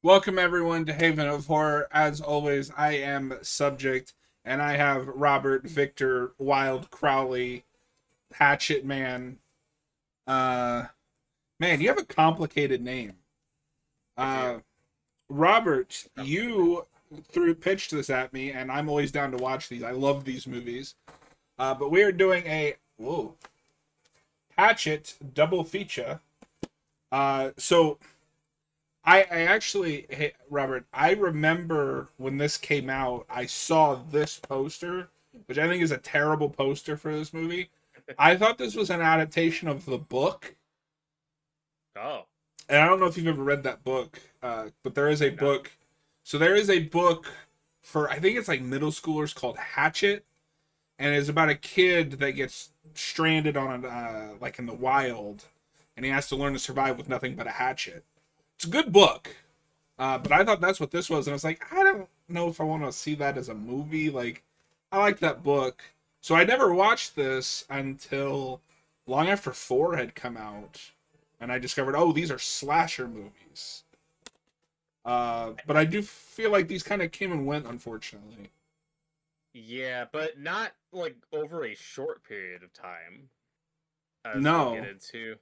Welcome everyone to Haven of Horror. As always, I am Subject, and I have Robert, Victor, Wild, Crowley, Hatchet Man. Uh, Man, you have a complicated name. I do. Uh, Robert, Complicated name. you threw pitched this at me, and I'm always down to watch these. I love these movies. But we are doing a Hatchet double feature. So I actually, hey, Robert, I remember when this came out, I saw this poster, which I think is a terrible poster for this movie. I thought this was an adaptation of the book, Oh, and I don't know if you've ever read that book, but there is a I've not. book. So there is a book for, I think it's like middle schoolers, called Hatchet, and it's about a kid that gets stranded on like in the wild, and he has to learn to survive with nothing but a hatchet. It's a good book. But I thought that's what this was, and I was like, I don't know if I want to see that as a movie. Like, I like that book, so I never watched this until long after four had come out, and I discovered, oh, these are slasher movies. But I do feel like these kind of came and went, unfortunately. Yeah, but not like over a short period of time, as we'll get No. into.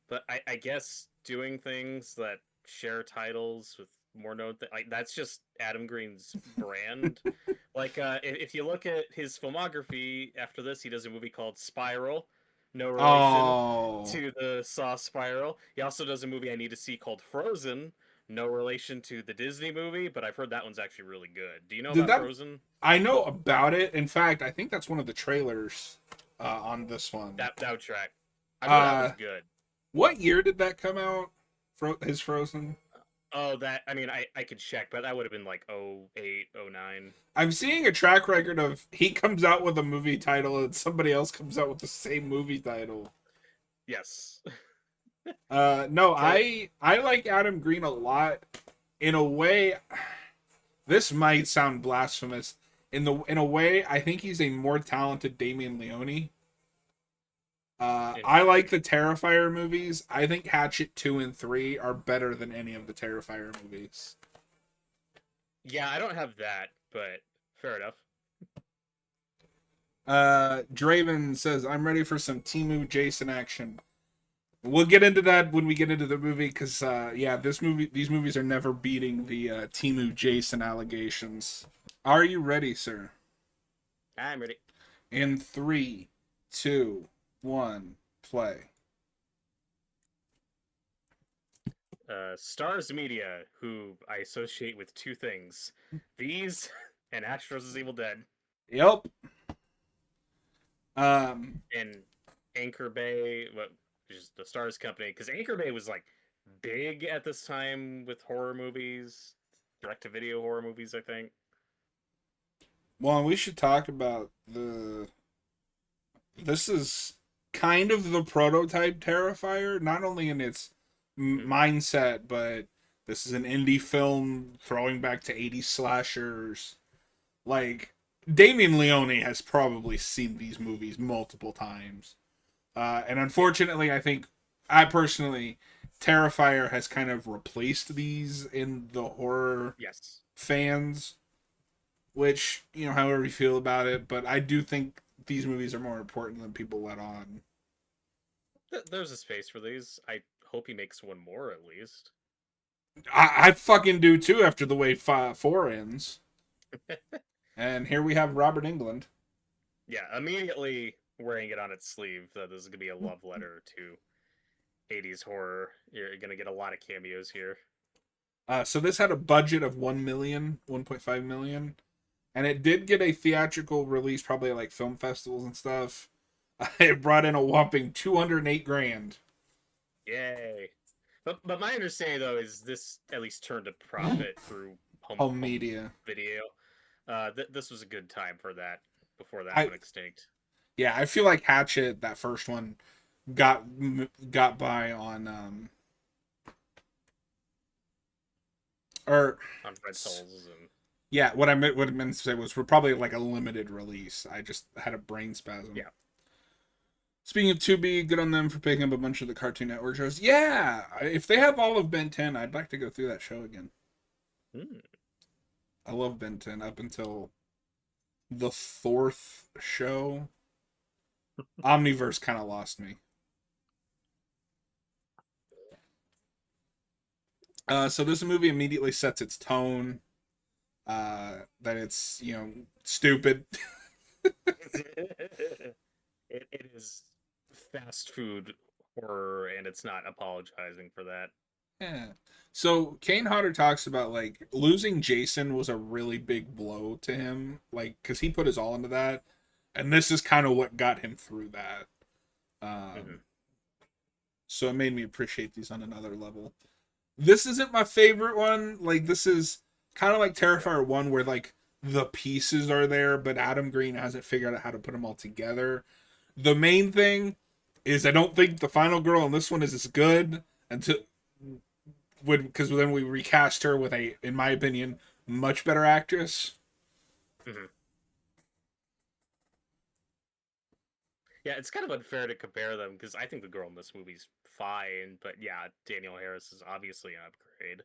But I guess doing things that share titles with more known like that's just Adam Green's brand. Like, if you look at his filmography after this, he does a movie called Spiral, no relation Oh, to the Saw Spiral. He also does a movie I need to see called Frozen, no relation to the Disney movie, but I've heard that one's actually really good. Do you know did about that? Frozen? I know about it. In fact, I think that's one of the trailers on this one. That track. I've heard that Uh, one's good. what year did that come out? His Frozen. Oh, that I mean, I could check, but that would have been like 08, 09. I'm seeing a track record of he comes out with a movie title and somebody else comes out with the same movie title. Yes. No, So I like Adam Green a lot. In a way, this might sound blasphemous. In a way, I think he's a more talented Damien Leone. I like the interesting. Terrifier movies. I think Hatchet 2 and 3 are better than any of the Terrifier movies. Yeah, I don't have that, but fair enough. Draven says, I'm ready for some Timu Jason action. We'll get into that when we get into the movie, because yeah, these movies are never beating the Timu Jason allegations. Are you ready, sir? I'm ready. In three, two, one, play. Stars Media, who I associate with two things: these and Astros Evil Dead, Yep. Um. and Anchor Bay, what is the Stars Company? Because Anchor Bay was like big at this time with horror movies, direct to video horror movies. I think. Well, we should talk about the. This is kind of the prototype Terrifier, not only in its Mm-hmm. mindset, but this is an indie film throwing back to 80s slashers. Like, Damien Leone has probably seen these movies multiple times. And Yeah. unfortunately, I personally, Terrifier has kind of replaced these in the horror Yes. fans, which, however you feel about it, but I do think these movies are more important than people let on. There's a space for these. I hope he makes one more at least. I fucking do too after the way four ends. And here we have Robert England. Yeah, immediately wearing it on its sleeve that this is gonna be a love letter to 80s horror. You're gonna get a lot of cameos here. So this had a budget of 1 million, 1.5 million, and it did get a theatrical release, probably like film festivals and stuff. It brought in a whopping 208 grand. Yay! But my understanding though is this at least turned a profit through Home home media. video. This was a good time for that before that I went extinct. Yeah, I feel like Hatchet, that first one, got got by on or On rentals and yeah, what I meant to say was we're probably like a limited release. I just had a brain spasm. yeah. Speaking of Tubi, good on them for picking up a bunch of the Cartoon Network shows. Yeah, if they have all of Ben 10, I'd like to go through that show again. Hmm. I love Ben 10 up until the fourth show. Omniverse kind of lost me. So this movie immediately sets its tone. That it's stupid. It is fast food horror, and it's not apologizing for that. Yeah. So Kane Hodder talks about like losing Jason was a really big blow to him, like because he put his all into that, and this is kind of what got him through that. Hmm. Um, so it made me appreciate these on another level. This isn't my favorite one. Like this is kind of like Terrifier 1 where like the pieces are there but Adam Green hasn't figured out how to put them all together. The main thing is I don't think the final girl in this one is as good until would because then we recast her with a, in my opinion, much better actress. Hmm. Yeah, it's kind of unfair to compare them because I think the girl in this movie's fine, but yeah, Danielle Harris is obviously an upgrade.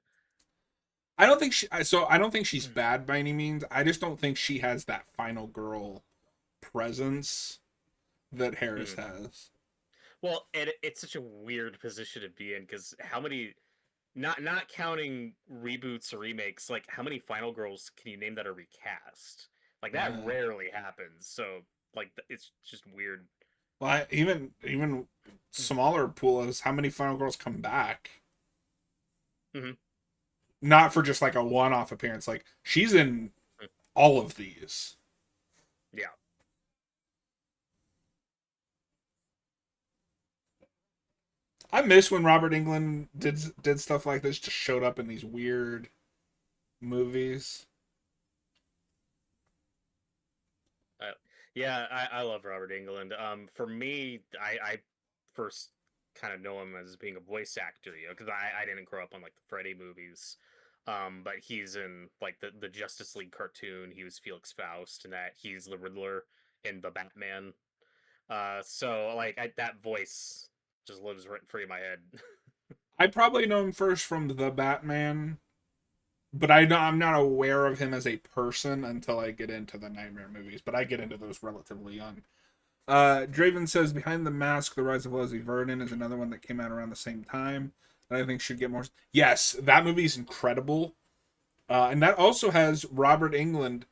I don't think she's bad by any means. I just don't think she has that final girl presence that Harris Mhm. has. Well, it's such a weird position to be in because how many, not counting reboots or remakes, like how many Final Girls can you name that are recast? Like that Uh, rarely happens. So like it's just weird. even smaller pool is how many final girls come back, Hmm. not for just like a one-off appearance. Like she's in all of these. Yeah. I miss when Robert Englund did stuff like this. Just showed up in these weird movies. Uh, yeah, I love Robert Englund. For me, I first kind of know him as being a voice actor, because I didn't grow up on like the Freddy movies. But he's in like the Justice League cartoon. He was Felix Faust, and that he's the Riddler in the Batman. So like that voice just lives rent free in my head. I probably know him first from the Batman, but I'm not aware of him as a person until I get into the Nightmare movies. But I get into those relatively young. Draven says Behind the Mask: The Rise of Leslie Vernon is another one that came out around the same time that I think should get more. Yes, that movie is incredible, and that also has Robert Englund,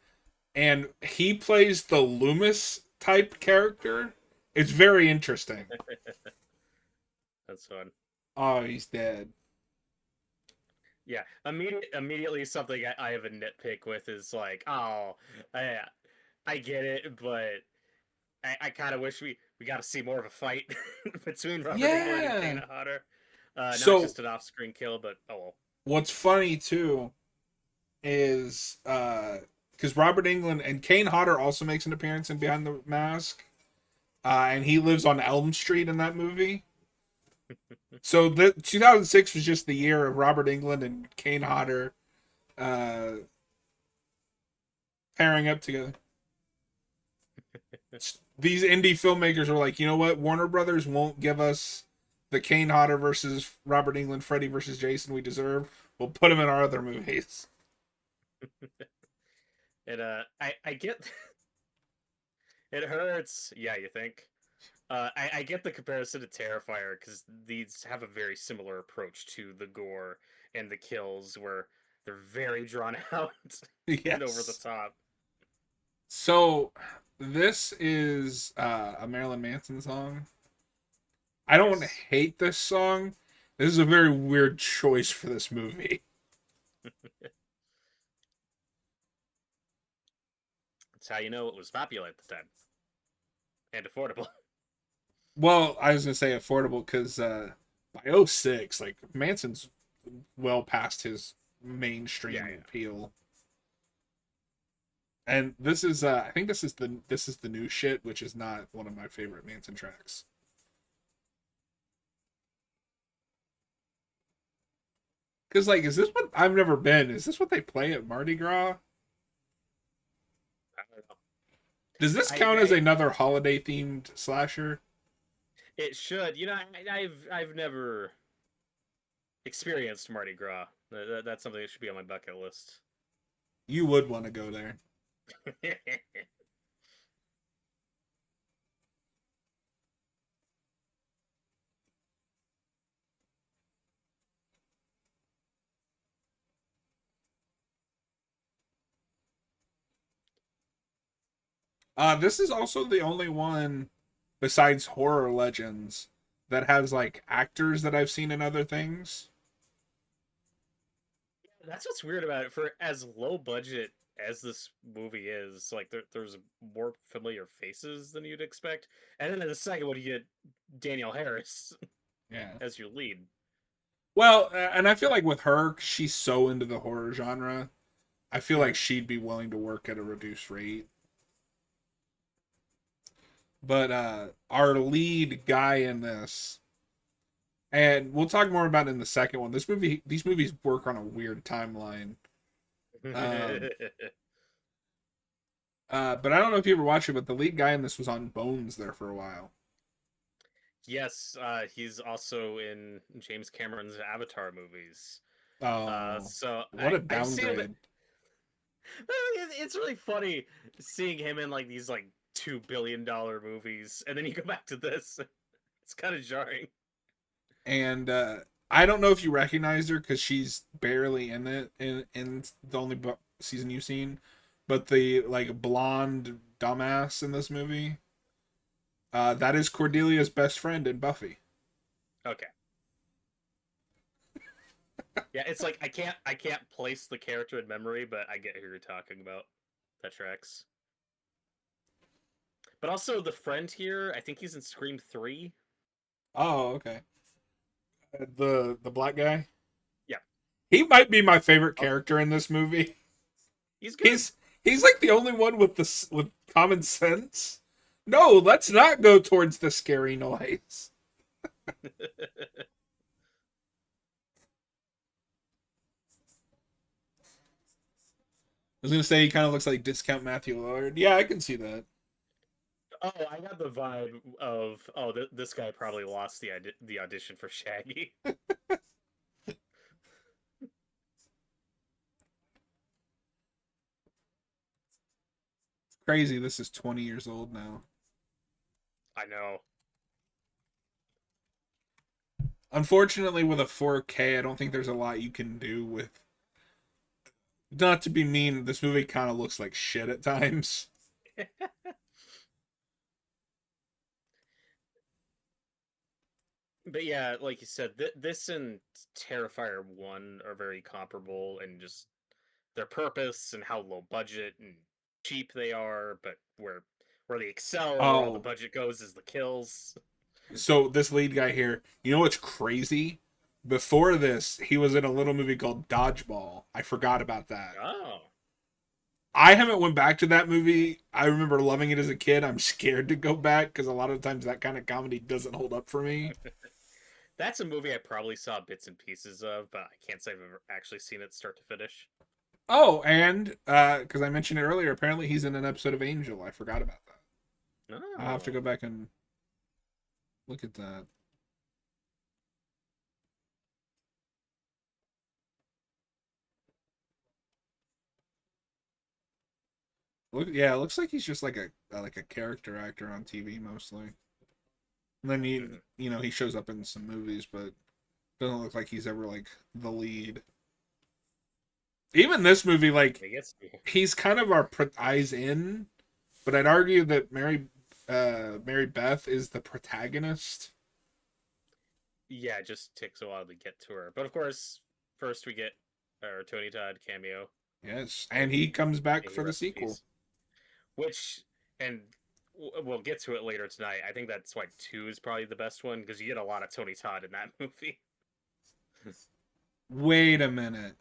and he plays the Loomis type character. It's very interesting. That's fun. Oh, he's dead. Yeah, immediately something I have a nitpick with is like, oh, I get it, but I kind of wish we got to see more of a fight between Robert Englund and Yeah. Kana Hodder. Not So just an off-screen kill, but oh well. what's funny too is because Robert Englund and Kane Hodder also makes an appearance in Behind the Mask, and he lives on Elm Street in that movie. So the 2006 was just the year of Robert Englund and Kane Hodder uh, pairing up together. These indie filmmakers are like, you know what? Warner Brothers won't give us the Kane Hodder versus Robert Englund, Freddy versus Jason we deserve. We'll put him in our other movies. I get it hurts. Yeah, you think? I get the comparison to Terrifier because these have a very similar approach to the gore and the kills, where they're very drawn out and over the Yes. top. So this is a Marilyn Manson song. I don't Yes, hate this song. This is a very weird choice for this movie. that's how you know it was popular at the time and affordable. Well, I was gonna say affordable because by '06, like Manson's well past his Yeah, mainstream yeah. appeal. And this is I think this is the new shit, which is not one of my favorite Manson tracks. Cause like, is this what I've never been? Is this what they play at Mardi Gras? I don't know. Does this count as another holiday themed slasher? It should. I've never experienced Mardi Gras. That's something that should be on my bucket list. You would want to go there. This is also the only one besides Horror Legends that has like actors that I've seen in other things. That's what's weird about it. For as low budget as this movie is, like there's more familiar faces than you'd expect. And then in the second one, you get Danielle Harris Yeah. as your lead. Well, and I feel like with her, she's so into the horror genre. I feel like Mhm. she'd be willing to work at a reduced rate. But our lead guy in this, and we'll talk more about it in the second one. These movies work on a weird timeline. Um, but I don't know if you ever watched it, but the lead guy in this was on Bones there for a while. Yes, he's also in James Cameron's Avatar movies. Oh, So what a I've seen him. downgrade! It's really funny seeing him in like these like $2 billion movies, and then you go back to this. It's kind of jarring. And I don't know if you recognized her because she's barely in it in the only season you've seen, but the like blonde dumbass in this movie, that is Cordelia's best friend in Buffy. Okay. Yeah, it's like I can't place the character in memory, but I get who you're talking about. That tracks. But also the friend here, I think he's in Scream 3. Oh, okay. The black guy. Yeah. He might be my favorite Oh, character in this movie. he's good. He's like the only one with with common sense. No, let's not go towards the scary noise. I was gonna say he kind of looks like discount Matthew Lillard. Yeah, I can see that. Oh, I got the vibe of this guy probably lost the audition for Shaggy. Crazy. This is 20 years old now. I know. Unfortunately, with a 4K, I don't think there's a lot you can do with. Not to be mean, this movie kind of looks like shit at times. But yeah, like you said, this and Terrifier 1 are very comparable in just their purpose and how low budget and cheap they are, but where they excel or where all the Oh, budget goes is the kills. so this lead guy here, you know what's crazy? Before this, he was in a little movie called Dodgeball. I forgot about that. Oh. I haven't went back to that movie. I remember loving it as a kid. I'm scared to go back because a lot of times that kind of comedy doesn't hold up for me. That's a movie I probably saw bits and pieces of, but I can't say I've ever actually seen it start to finish. Oh, and because I mentioned it earlier, apparently he's in an episode of Angel. I forgot about that. I'll have to Oh. go back and look at that. Look, yeah, it looks like he's just like a character actor on TV mostly. And then you know he shows up in some movies, but doesn't look like he's ever like the lead. Even this movie, like I guess. he's kind of our eyes in, but I'd argue that Mary Beth is the protagonist. Yeah, it just takes a while to get to her. But of course, first we get our Tony Todd cameo. Yes, and he comes back May he for the rest in sequel. peace. Which, and we'll get to it later tonight. I think that's why 2 is probably the best one because you get a lot of Tony Todd in that movie. Wait a minute.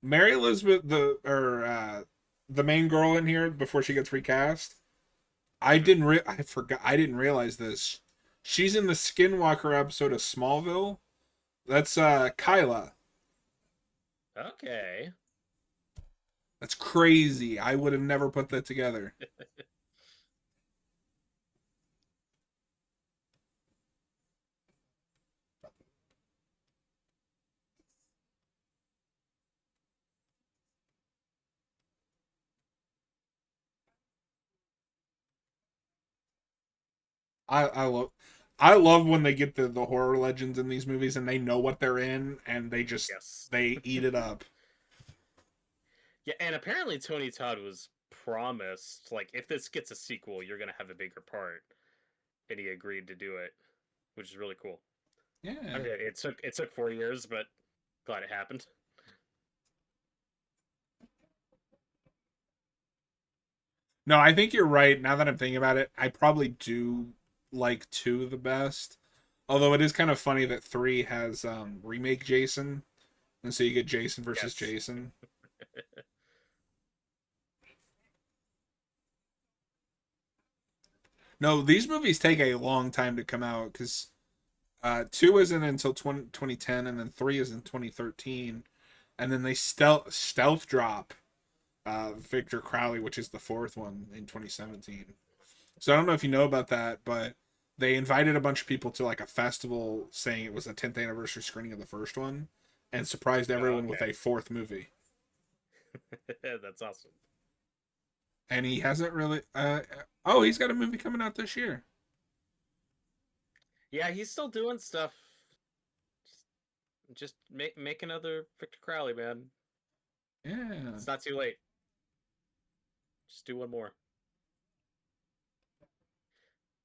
Mary Elizabeth, the main girl in here before she gets recast. I didn't realize this. She's in the Skinwalker episode of Smallville. That's Kyla. Okay. That's crazy. I would have never put that together. I love I love when they get the horror legends in these movies and they know what they're in and Yes. they eat it up. Yeah, and apparently Tony Todd was promised, like, if this gets a sequel, you're gonna have a bigger part, and he agreed to do it, which is really cool. I Yeah. mean, it took 4 years, but glad it happened. No, I think you're right. Now that I'm thinking about it, I probably do like 2 the best. Although it is kind of funny that 3 has remake Jason, and so you get Jason versus Yes. Jason. No, these movies take a long time to come out because 2 isn't until 2010, and then 3 is in 2013, and then they stealth drop Victor Crowley, which is the 4th one in 2017. So I don't know if you know about that, but they invited a bunch of people to like a festival saying it was a 10th anniversary screening of the first one and surprised Oh, everyone with okay. a 4th movie. That's awesome. And he hasn't really oh, he's got a movie coming out this year. Yeah, he's still doing stuff. Just make another Victor Crowley, man. Yeah. It's not too late. Just do one more.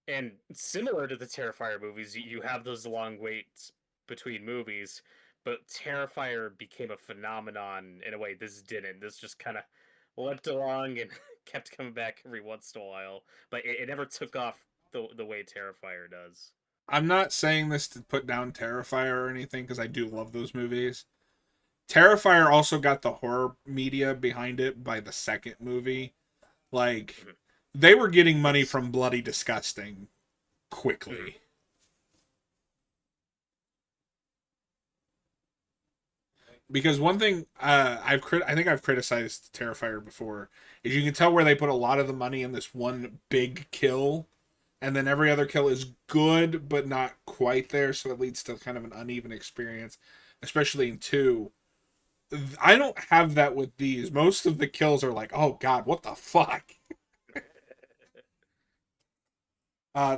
And similar to the Terrifier movies, you have those long waits between movies, but Terrifier became a phenomenon in a way this didn't. This just kind of leapt along and kept coming back every once in a while, but it never took off the way Terrifier does. I'm not saying this to put down Terrifier or anything because I do love those movies. Terrifier also got the horror media behind it by the second movie. Like Mhm. they were getting money It's from Bloody Disgusting mhm. quickly. Because one thing I think I've criticized Terrifier before is you can tell where they put a lot of the money in this one big kill, and then every other kill is good but not quite there, so it leads to kind of an uneven experience, especially in 2. I don't have that with these. Most of the kills are like, oh god, what the fuck?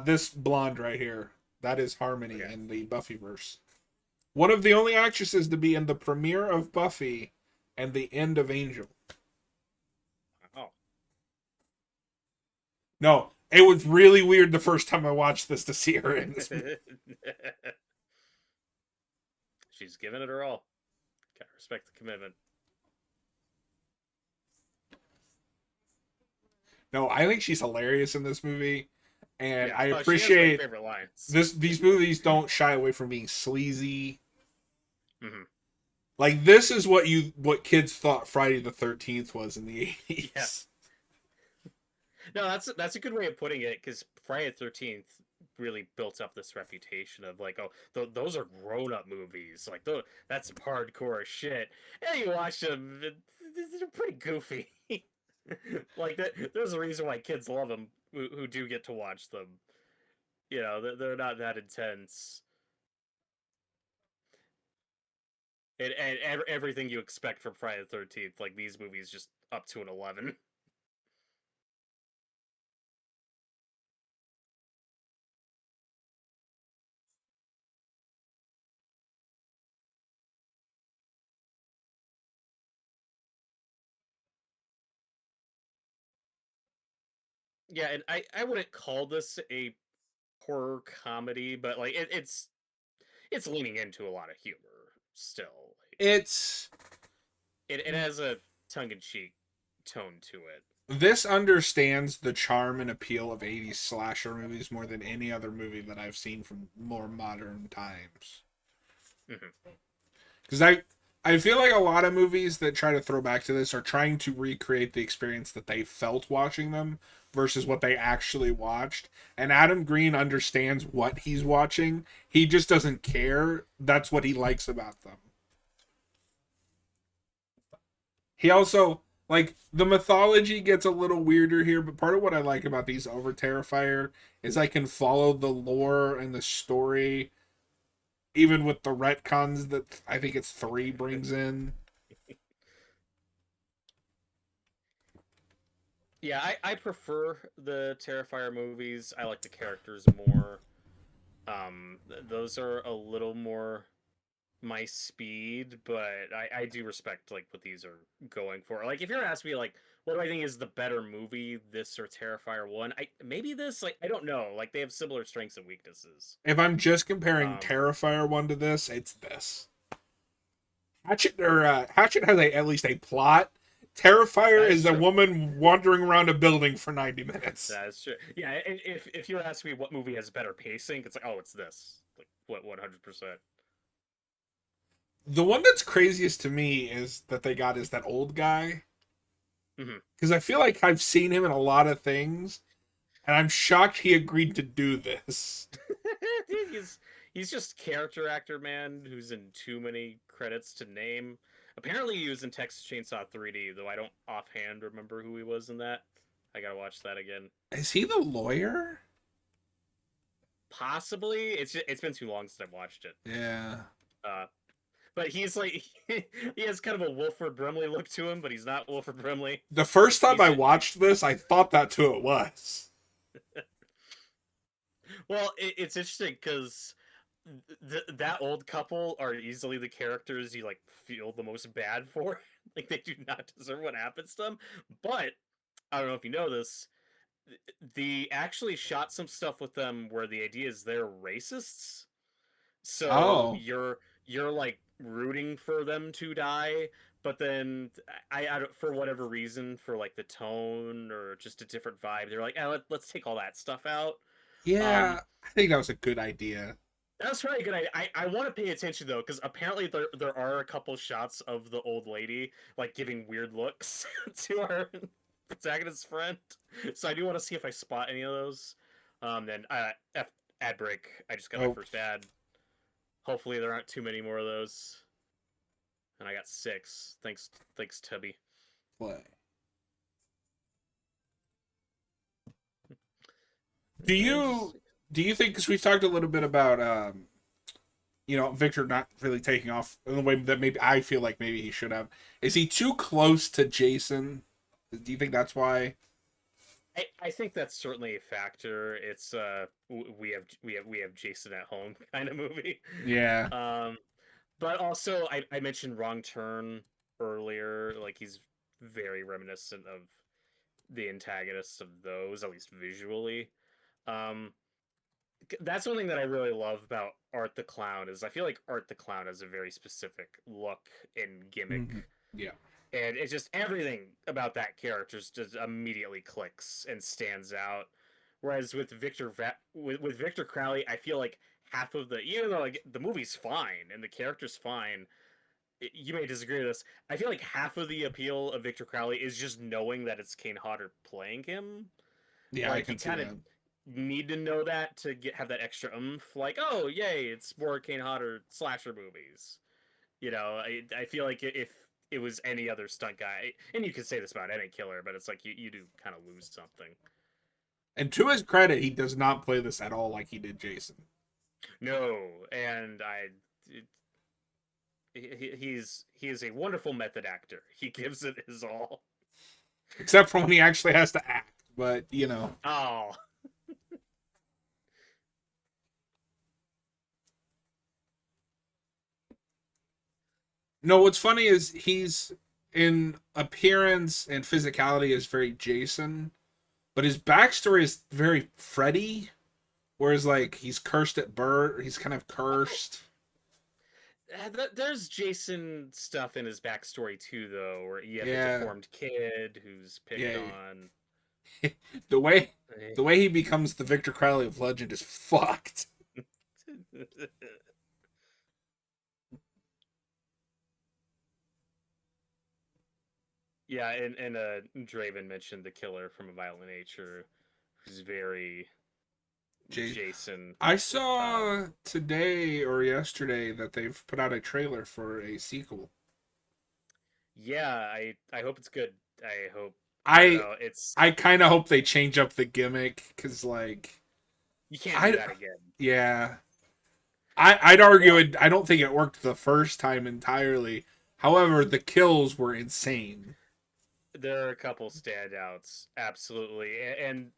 This blonde right here, that is Harmony Okay. in the Buffyverse. One of the only actresses to be in the premiere of Buffy and the end of Angel. Oh. No, it was really weird the first time I watched this to see her in this movie. She's giving it her all. Gotta respect the commitment. No, I think she's hilarious in this movie, and Yeah. I Oh, she has my appreciate favorite lines. this. These movies don't shy away from being sleazy. Hmm. Like this is what kids thought Friday the 13th was in the Yeah. 80s. No, that's a good way of putting it because Friday the 13th really built up this reputation of like, oh, those are grown up movies. Like, that's some hardcore shit. And you watch them, they're pretty goofy. Like, there's a reason why kids love them who do get to watch them. You know, they're not that intense. And everything you expect from Friday the 13th, like these movies, just up to an 11. Yeah, and I wouldn't call this a horror comedy, but like it's leaning into a lot of humor still. It's It has a tongue in cheek tone to it. this understands the charm and appeal of 80s slasher movies more than any other movie that I've seen from more modern times. Hmm. Because I feel like a lot of movies that try to throw back to this are trying to recreate the experience that they felt watching them versus what they actually watched. And Adam Green understands what he's watching. He just doesn't care. That's what he likes about them. He also like the mythology gets a little weirder here, but part of what I like about these over Terrifier is I can follow the lore and the story even with the retcons that I think it's 3 brings in. Yeah, I prefer the Terrifier movies. I like the characters more. Those are a little more my speed, but I do respect like what these are going for. Like if you're asking me like what do I think is the better movie, this or Terrifier 1? I maybe this, like I don't know. Like they have similar strengths and weaknesses. If I'm just comparing Um Terrifier 1 to this, it's this. Hatchet has at least a plot. Terrifier that is is a true. woman wandering around a building for 90 minutes. That is true. Yeah, if you were asking me what movie has better pacing, it's like, oh, it's this. Like what 100%. The one that's craziest to me is that they got is that old guy. Mhm. Because I feel like I've seen him in a lot of things, and I'm shocked he agreed to do this. Dude, he's just character actor, man, who's in too many credits to name. Apparently, he was in Texas Chainsaw 3D, though I don't offhand remember who he was in that. I gotta watch that again. Is he the lawyer? Possibly, it's been too long since I've watched it. Yeah. Uh, but he's like he has kind of a Wilford Brimley look to him, but he's not Wilford Brimley. The first time He's I watched this, I thought that's who it was. well, it's interesting because that old couple are easily the characters you like feel the most bad for. Like they do not deserve what happens to them. But I don't know if you know this. They actually shot some stuff with them where the idea is they're racists. So Oh. you're like rooting for them to die, but then I don't, for whatever reason, for like the tone or just a different vibe, they're like, let's take all that stuff out. Um, Yeah, I think that was a good idea. That's probably a good idea. I want to pay attention though, because apparently there are a couple shots of the old lady like giving weird looks to our protagonist's friend. So I do want to see if I spot any of those. Then ad break. I just got my Oh, first ad. Hopefully there aren't too many more of those. And I got 6. Thanks, Tubby. play. Do you do you think, because we've talked a little bit about Victor not really taking off in the way that maybe I feel like maybe he should have. Is he too close to Jason? Do you think that's why? I think that's certainly a factor. It's we have Jason at home kind of movie. Yeah. Um, but also I mentioned Wrong Turn earlier. Like he's very reminiscent of the antagonists of those, at least visually. Um, that's one thing that I really love about Art the Clown is I feel like Art the Clown has a very specific look and gimmick, Mm-hmm. Yeah. and it's just everything about that character just immediately clicks and stands out. Whereas with with Victor Crowley, I feel like half of the, even though like the movie's fine and the character's fine, you may disagree with this. I feel like half of the appeal of Victor Crowley is just knowing that it's Kane Hodder playing him. Yeah, I Like you can see kind of that. need to know that to have that extra oomph. Like, oh yay, it's more Kane Hodder slasher movies. I feel like if it was any other stunt guy, and you could say this about any killer, but it's like you do kind of lose something. And to his credit, he does not play this at all like he did Jason. No, and he is a wonderful method actor. He gives it his all. Except for when he actually has to act. But, Oh, No, what's funny is he's in appearance and physicality is very Jason, but his backstory is very Freddy. Whereas, like, he's cursed at birth, he's kind of cursed. there's Jason stuff in his backstory too, though, where you have a Yeah, deformed kid who's picked yeah. on. the way the way he becomes the Victor Crowley of Legend is fucked. Yeah, and Draven mentioned the killer from A Violent Nature, who's very Jay, Jason. I Uh, saw today or yesterday that they've put out a trailer for a sequel. yeah, I hope it's good. I don't I know. It's I kind of hope they change up the gimmick because, like, you can't do I that again. yeah, I'd argue Well, it. I don't think it worked the first time entirely. However, the kills were insane. There are a couple standouts, absolutely, and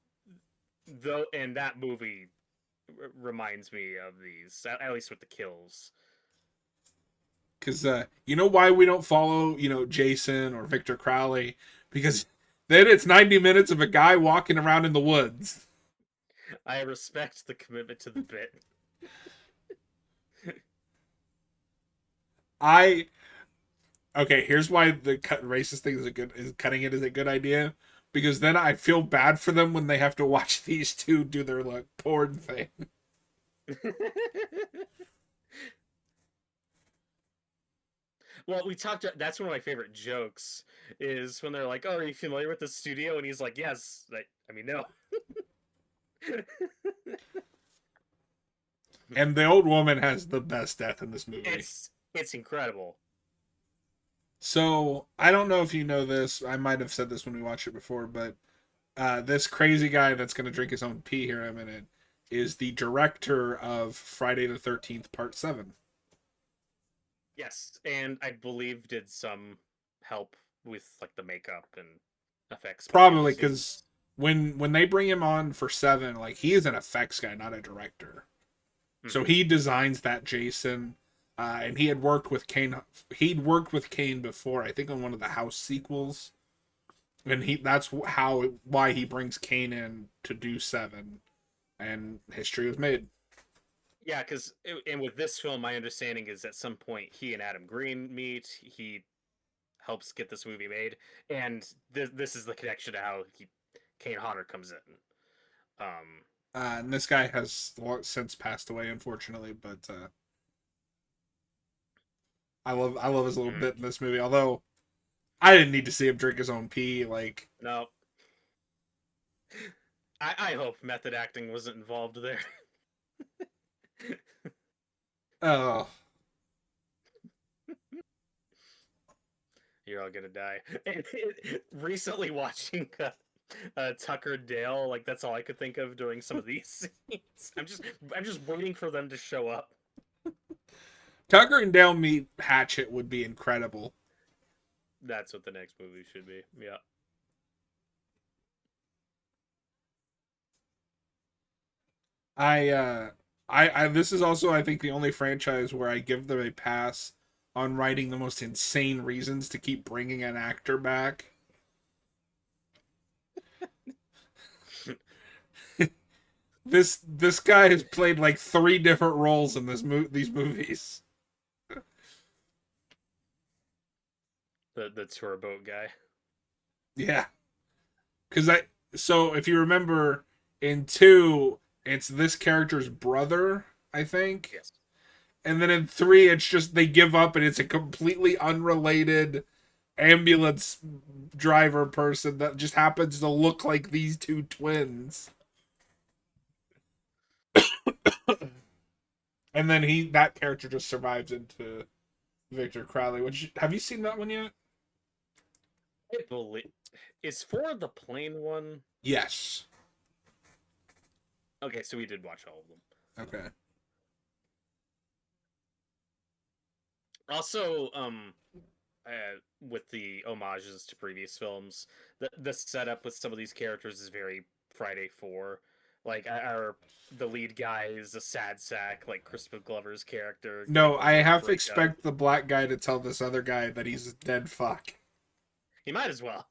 that movie reminds me of these, at least with the kills. Because you know why we don't follow, Jason or Victor Crowley? Because then it's 90 minutes of a guy walking around in the woods. I respect the commitment to the bit. I Okay, here's why the racist thing is cutting it is a good idea. Because then I feel bad for them when they have to watch these two do their like porn thing. Well, we talked. That's one of my favorite jokes. Is when they're like, "Oh, are you familiar with the studio?" And he's like, "Yes." I mean, no. And the old woman has the best death in this movie. It's incredible. So I don't know if you know this. I might have said this when we watched it before, but this crazy guy that's going to drink his own pee here in a minute is the director of Friday the 13th Part 7. Yes, and I believe did some help with like the makeup and effects behind the Probably because scenes. when they bring him on for 7, like he is an effects guy, not a director. So Mm-hmm. he designs that Jason, and he had worked with Kane. He'd worked with Kane before, I think, on one of the House sequels, and that's why he brings Kane in to do 7, and history was made. Yeah, because and with this film, my understanding is at some point he and Adam Green meet. He helps get this movie made, and this is the connection to how Kane Hodder comes in. And this guy has since passed away, unfortunately, but I love his little Mm, bit in this movie. Although I didn't need to see him drink his own pee. Like, no, I hope method acting wasn't involved there. oh, You're all gonna die. Recently watching Tucker and Dale, like that's all I could think of during some of these scenes. I'm just waiting for them to show up. Tucker and Dale meet Hatchet would be incredible. That's what the next movie should be. Yeah. I uh I this is also I think the only franchise where I give them a pass on writing the most insane reasons to keep bringing an actor back. This guy has played like 3 different roles in these movies. The tour boat guy. Yeah, because I so if you remember in 2, it's this character's brother, I think, Yes. and then in 3, it's just they give up and it's a completely unrelated ambulance driver person that just happens to look like these two twins. And then that character just survives into Victor Crowley. Which have you seen that one yet? I believe is for the plane one. Yes. Okay, so we did watch all of them. Okay. Also, with the homages to previous films, the setup with some of these characters is very Friday 4. Like the lead guy is a sad sack, like Crispin Glover's character No, getting a I rough half breakup. expect the black guy to tell this other guy that he's a dead fuck. He might as well.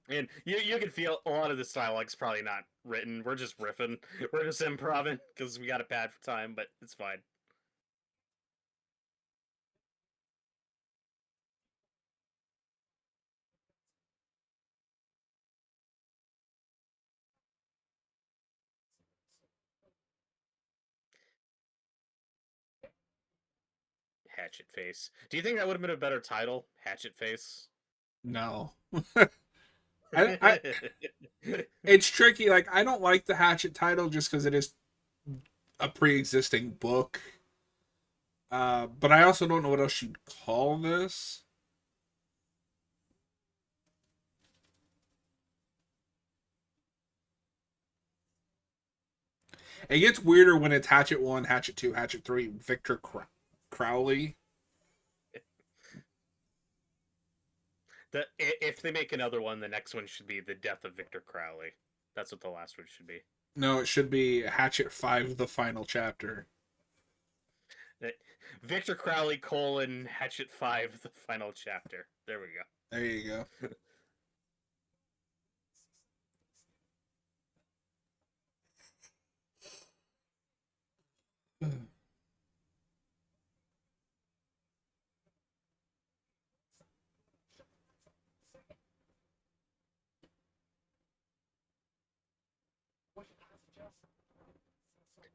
And you can feel a lot of this dialogue's probably not written. We're just riffing. We're just improvising because we got it bad for time, but it's fine. Hatchet Face. Do you think that would have been a better title? Hatchet Face? No. I it's tricky. Like I don't like the Hatchet title just because it is a pre-existing book. But I also don't know what else you'd call this. It gets weirder when it's Hatchet 1, Hatchet 2, Hatchet 3, Victor Crowley. If they make another one, the next one should be the death of Victor Crowley. That's what the last one should be. No, it should be Hatchet 5, the final chapter. Victor Crowley colon Hatchet 5, the final chapter. There we go. There you go.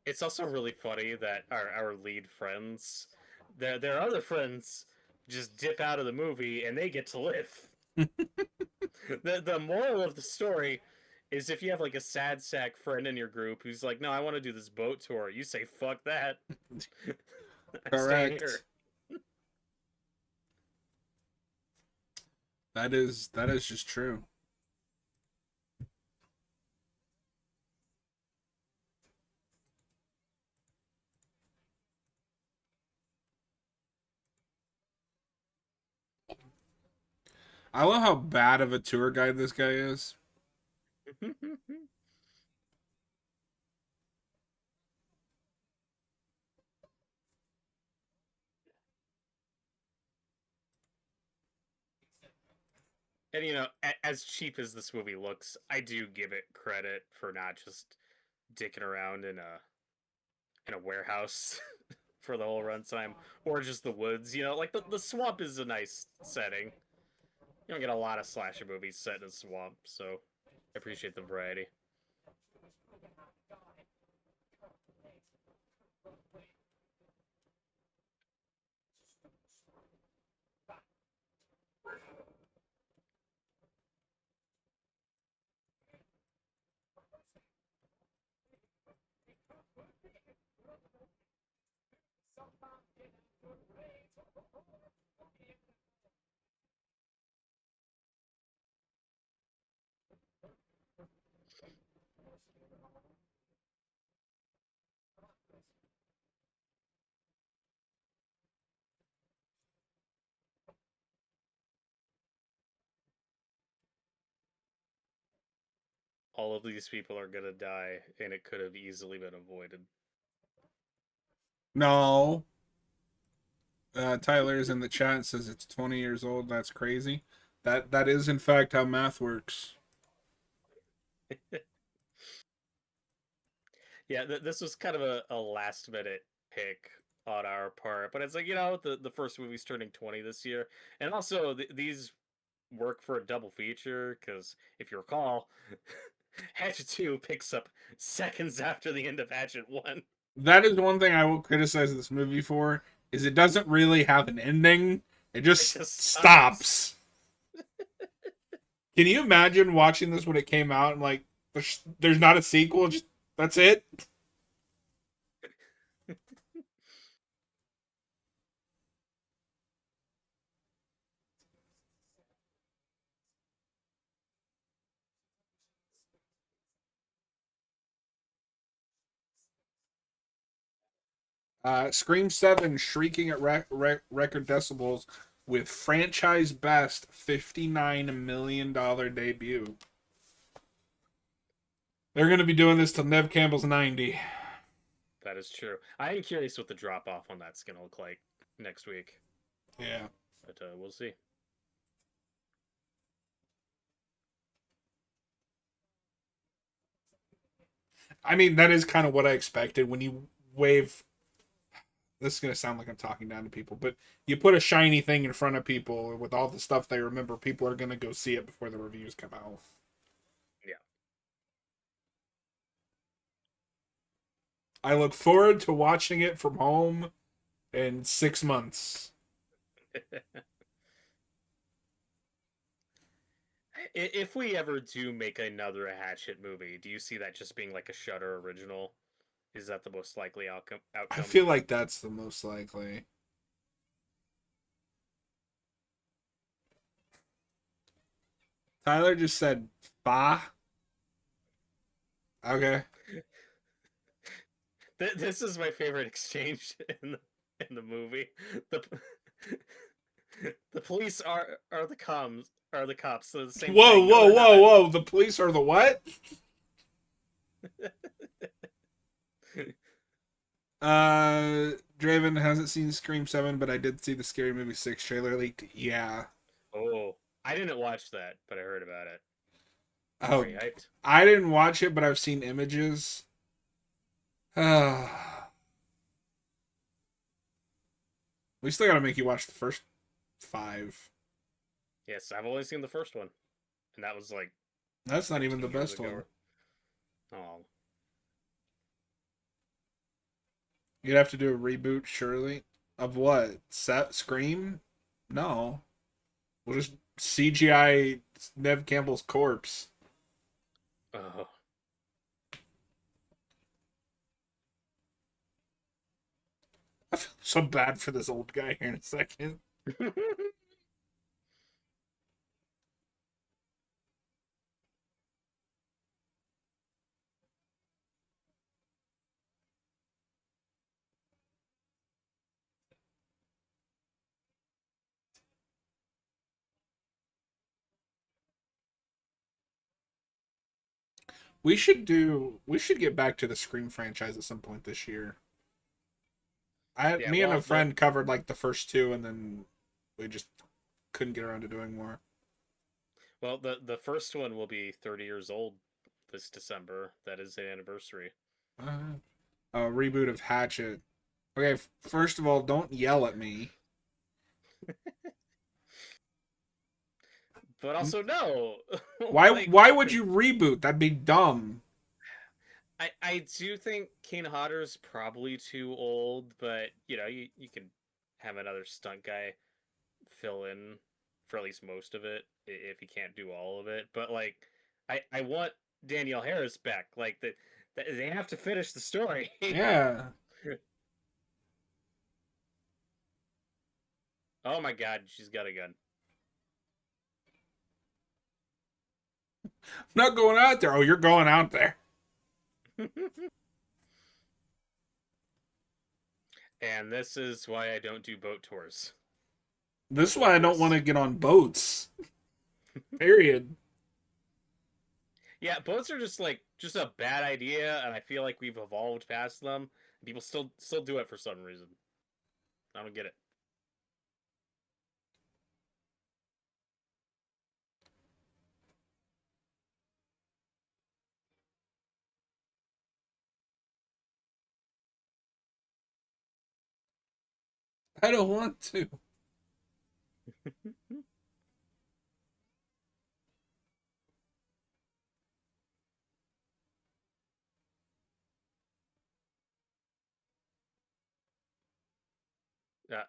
It's also really funny that our lead friends, their other friends, just dip out of the movie and they get to live. The moral of the story is if you have like a sad sack friend in your group who's like, no, I want to do this boat tour, you say fuck that. I'm staying Correct. here. That is just true. I love how bad of a tour guide this guy is. And as cheap as this movie looks, I do give it credit for not just dicking around in a warehouse for the whole runtime, or just the woods. Like the swamp is a nice setting. You don't get a lot of slasher movies set in a swamp, so I appreciate the variety. All of these people are gonna die, and it could have easily been avoided. No. Tyler's in the chat says it's 20 years old. That's crazy. That is in fact how math works. Yeah, this was kind of a last minute pick on our part, but it's like the first movie's turning 20 this year, and also these work for a double feature because if you recall, Hatchet 2 picks up seconds after the end of Hatchet 1. That is one thing I will criticize this movie for is it doesn't really have an ending. It It just just stops. Can you imagine watching this when it came out and like there's not a sequel, just that's it? 'Scream 7 shrieking at record decibels with franchise best $59 million debut. They're going to be doing this till Nev Campbell's 90. That is true. I am curious what the drop off on that's going to look like next week. Yeah. But we'll see. I mean, that is kind of what I expected when you wave. This is going to sound like I'm talking down to people, but you put a shiny thing in front of people with all the stuff they remember, people are going to go see it before the reviews come out. Yeah. I look forward to watching it from home in 6 months. If we ever do make another Hatchet movie, do you see that just being like a Shudder original? Is that the most likely outcome? I feel like that's the most likely. Tyler just said "fa." Okay. This is my favorite exchange in the movie. The the police are the cops so the same Whoa, thing. No, whoa, they're whoa, not. whoa! The police are the what? Draven hasn't seen Scream 7, but I did see the Scary Movie 6 trailer leaked. Yeah. Oh, I didn't watch that, but I heard about it. Are Oh, you hyped? I didn't watch it, but I've seen images. We still gotta make you watch the first 5. Yes, I've only seen the first one, and that was like That's not even the 15 years best ago. one. Oh, You'd have to do a reboot, surely. Of what? Scream? No. We'll just CGI Nev Campbell's corpse. oh. I feel so bad for this old guy here in a second. We should get back to the Scream franchise at some point this year. Yeah, Me and a well, friend covered like the first 2 and then we just couldn't get around to doing more. the first one will be 30 years old this December. That is the anniversary. A reboot of Hatchet. Okay, first of all, don't yell at me. But also no. Why Like, why would you reboot? That'd be dumb. I do think Kane Hodder's probably too old, but you can have another stunt guy fill in for at least most of it if he can't do all of it. But like, I want Danielle Harris back. Like they have to finish the story. Yeah. Oh my god, she's got a gun. I'm not going out there. Oh, you're going out there. And this is why I don't do boat tours. This is why I don't want to get on boats. Period. Yeah, boats are just a bad idea, and I feel like we've evolved past them. People still do it for some reason. I don't get it. I don't want to.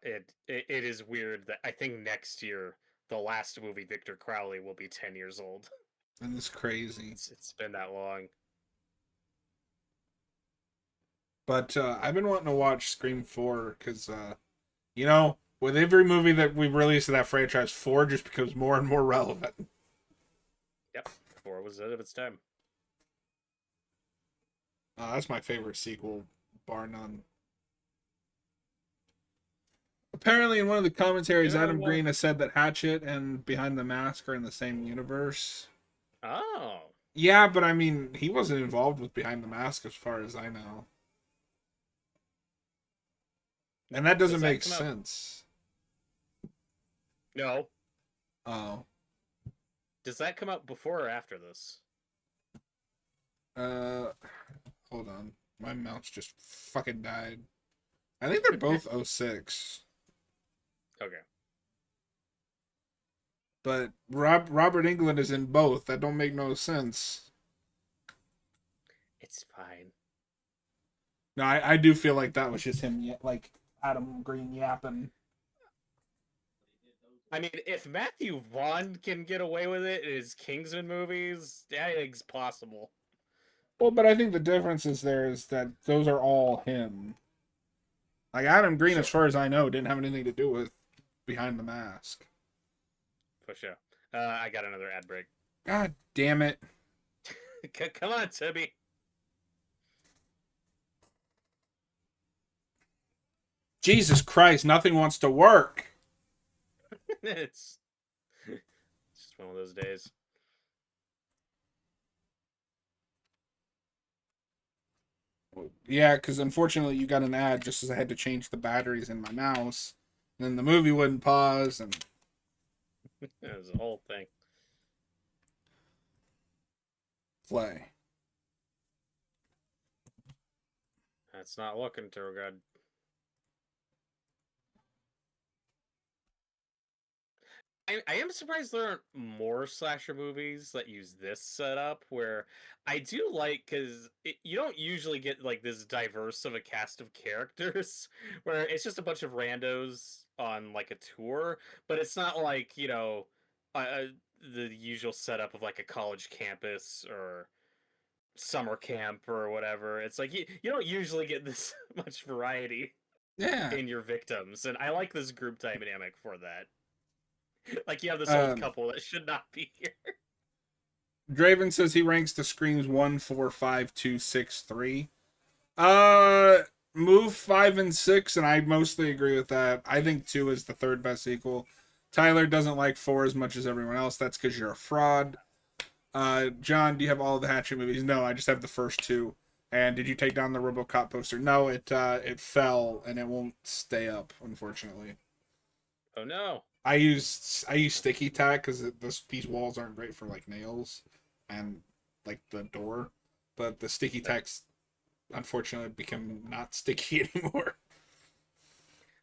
It is weird that I think next year the last movie Victor Crowley will be 10 years old. And it's crazy. It's been that long. But I've been wanting to watch Scream 4 because, with every movie that we release of that franchise, 4 just becomes more and more relevant. Yep, 4 was ahead of its time. That's my favorite sequel, bar none. Apparently, in one of the commentaries, You know Adam what? Green has said that Hatchet and Behind the Mask are in the same universe. Oh, Yeah, but I mean, he wasn't involved with Behind the Mask as far as I know. And that doesn't does that make come out? sense. No. Oh. Does that come out before or after this? Uh, hold on. My mouse just fucking died. I think they're both '06. Okay. But Robert Englund is in both. That don't make no sense. It's fine. No, I do feel like that was just him, like Adam Green yapping. I mean, if Matthew Vaughn can get away with it in his Kingsman movies, anything's possible. Well, but I think the difference is there is that those are all him. Like Adam Green, Sure. as far as I know, didn't have anything to do with Behind the Mask. For sure. I got another ad break. God damn it. Come on, Tibby. Jesus Christ, nothing wants to work. it's just one of those days. Yeah, because unfortunately you got an ad just as I had to change the batteries in my mouse. And then the movie wouldn't pause and It was a whole thing. play. That's not looking too good. I am surprised there aren't more slasher movies that use this setup where I do like because you don't usually get like this diverse of a cast of characters where it's just a bunch of randos on like a tour, but it's not like, uh, the usual setup of like a college campus or summer camp or whatever. It's like you don't usually get this much variety Yeah. in your victims, and I like this group dynamic for that. Like you have this old Um, couple that should not be here. Draven says he ranks the Screams 1, 4, 5, 2, 6, 3. Move 5 and 6, and I mostly agree with that. I think 2 is the third best sequel. Tyler doesn't like 4 as much as everyone else. That's because you're a fraud. John, do you have all the Hatchet movies? No, I just have the first 2. And did you take down the RoboCop poster? No, it fell and it won't stay up, unfortunately. Oh no. I use sticky tack because these walls aren't great for like nails and like the door, but the sticky tacks unfortunately become not sticky anymore.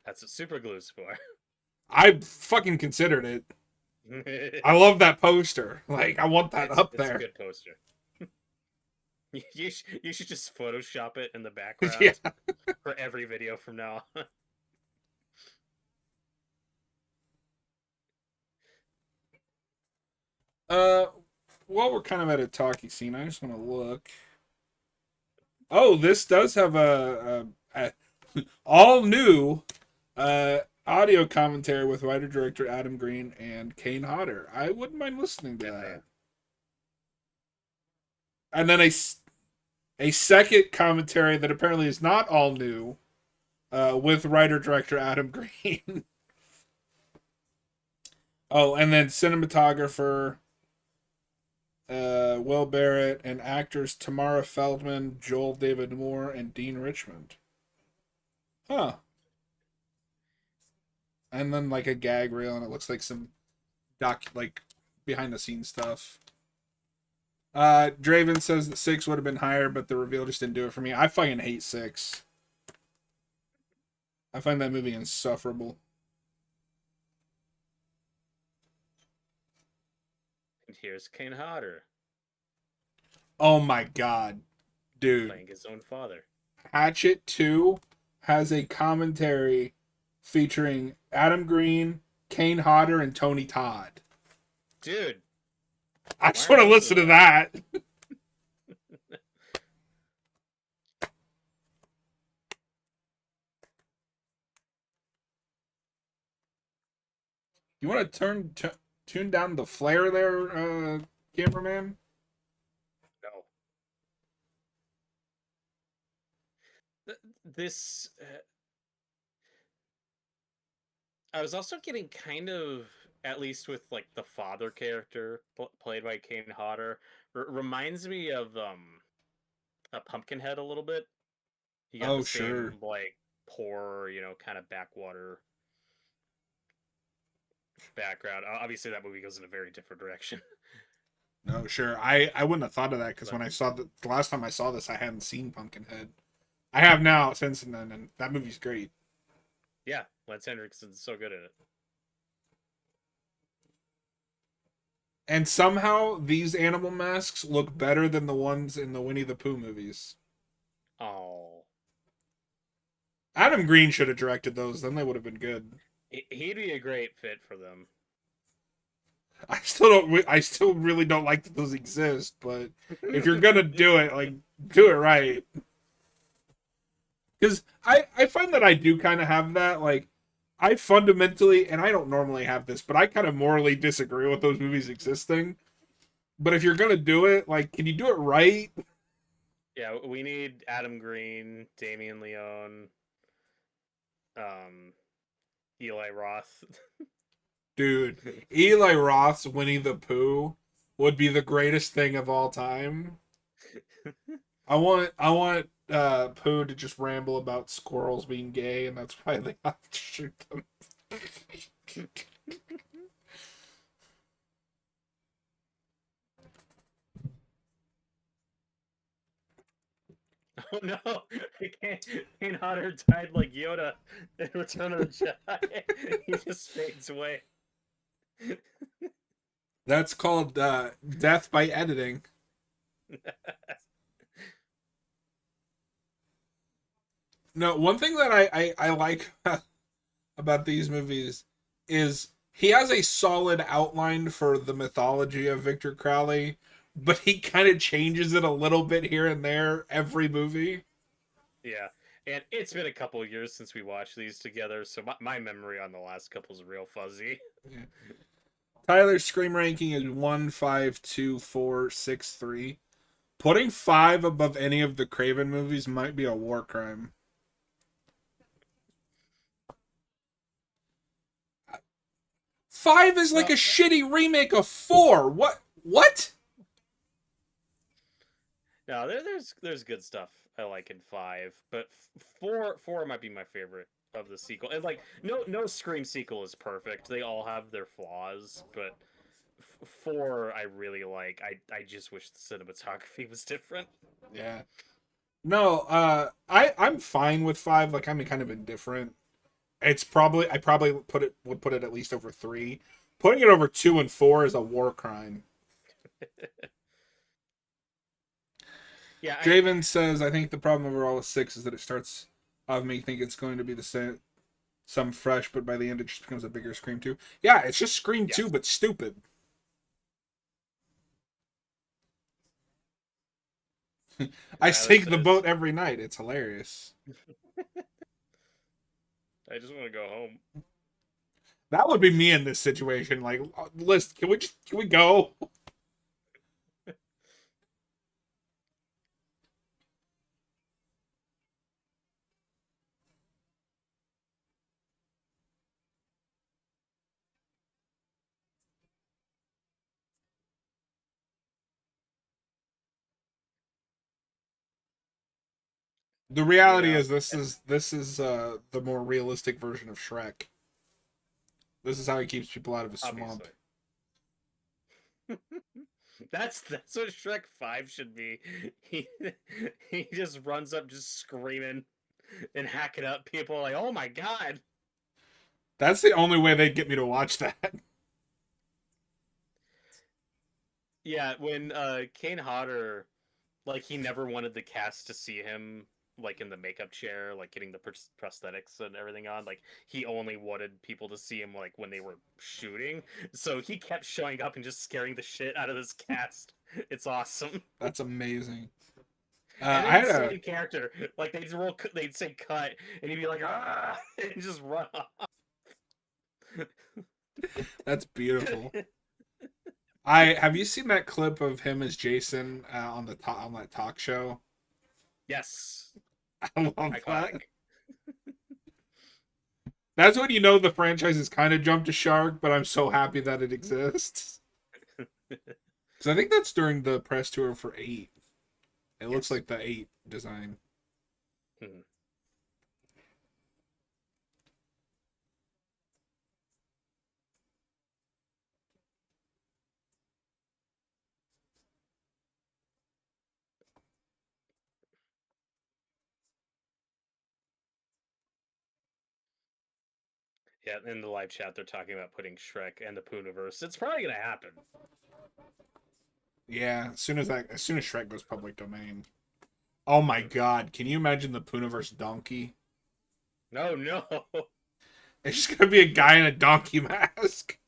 That's what super glue's for. I fucking considered it. I love that poster. Like I want that up it's a there. good poster. You should just Photoshop it in the background Yeah. for every video from now on. Uh, while we're kind of at a talky scene, I just want to look. Oh, this does have a all new audio commentary with writer director Adam Green and Kane Hodder. I wouldn't mind listening to that. And then a second commentary that apparently is not all new with writer director Adam Green. Oh, and then cinematographer Will Barrett and actors Tamara Feldman, Joel David Moore, and Dean Richmond. Huh. And then like a gag reel, and it looks like some like behind the scenes stuff. Draven says that 6 would have been higher, but the reveal just didn't do it for me. I fucking hate 6. I find that movie insufferable. And here's Kane Hodder Oh my god, dude. playing his own father. Hatchet 2 has a commentary featuring Adam Green, Kane Hodder, and Tony Todd. Dude. I just want to listen to that. You want to tune down the flare there, cameraman? No. This. I was also getting kind of, at least with like the father character played by Kane Hodder, reminds me of a Pumpkinhead a little bit. You got Oh, the sure. same like poor, kind of backwater background. Obviously, that movie goes in a very different direction. No, sure. I wouldn't have thought of that because But when I saw the last time I saw this, I hadn't seen Pumpkinhead. I have now since then, and that movie's great. yeah, Lance Henriksen's so good at it. And somehow these animal masks look better than the ones in the Winnie the Pooh movies. Oh, Adam Green should have directed those, then they would have been good. he'd be a great fit for them. I still really don't like that those exist, but if you're gonna do it, like do it right. Because I find that I do kind of have that. Like I fundamentally, and I don't normally have this, but I kind of morally disagree with those movies existing. But if you're gonna do it, like, can you do it right? Yeah, we need Adam Green, Damian Leone, um, Eli Roth. Dude, Eli Roth's Winnie the Pooh would be the greatest thing of all time. I want Pooh to just ramble about squirrels being gay, and that's why they have to shoot them. Oh no, Kane Hodder died like Yoda in Return of the Jedi. He just fades away. That's called death by editing. No, one thing that I like about these movies is he has a solid outline for the mythology of Victor Crowley, but he kind of changes it a little bit here and there every movie. Yeah, and it's been a couple years since we watched these together, so my memory on the last couple is real fuzzy. Yeah. Tyler's Scream ranking is 1, 5, 2, 4, 6, 3. Putting 5 above any of the Craven movies might be a war crime. 5 is like Well, a shitty remake of 4. What? no, there's good stuff I like in 5, but four might be my favorite of the sequel. And like no Scream sequel is perfect. They all have their flaws, but 4 I really like. I just wish the cinematography was different. Yeah. No, I'm fine with 5. Like I'm kind of indifferent. I probably would put it at least over 3. Putting it over 2 and 4 is a war crime. Yeah, Draven says, I think the problem overall with 6 is that it starts off me think it's going to be the same, some fresh, but by the end it just becomes a bigger Scream 2. Yeah, it's just Scream 2, but stupid. I sink the boat every night. It's hilarious. I just want to go home. That would be me in this situation. Like, list, can we go? The reality Yeah, is this is the more realistic version of Shrek. This is how he keeps people out of his swamp. obviously. That's what Shrek 5 should be. He he just runs up just screaming and hacking up people like, "Oh my god." That's the only way they'd get me to watch that. Yeah, when Kane Hodder, like, he never wanted the cast to see him like in the makeup chair, like getting the prosthetics and everything on. Like, he only wanted people to see him like when they were shooting. So he kept showing up and just scaring the shit out of this cast. It's awesome. That's amazing. And I then had he'd stay a in character. Like they'd say cut, and he'd be like, ah, and just run off. That's beautiful. I have you seen that clip of him as Jason on that talk show? Yes, I love iconic. that. That's when you know the franchise has kind of jumped a shark, but I'm so happy that it exists. Because I think that's during the press tour for 8. It looks like the 8 design. Hmm. Yeah, in the live chat, they're talking about putting Shrek and the Pooniverse. It's probably gonna happen. Yeah, as soon as Shrek goes public domain. Oh my god, can you imagine the Pooniverse donkey? No, no. It's just gonna be a guy in a donkey mask.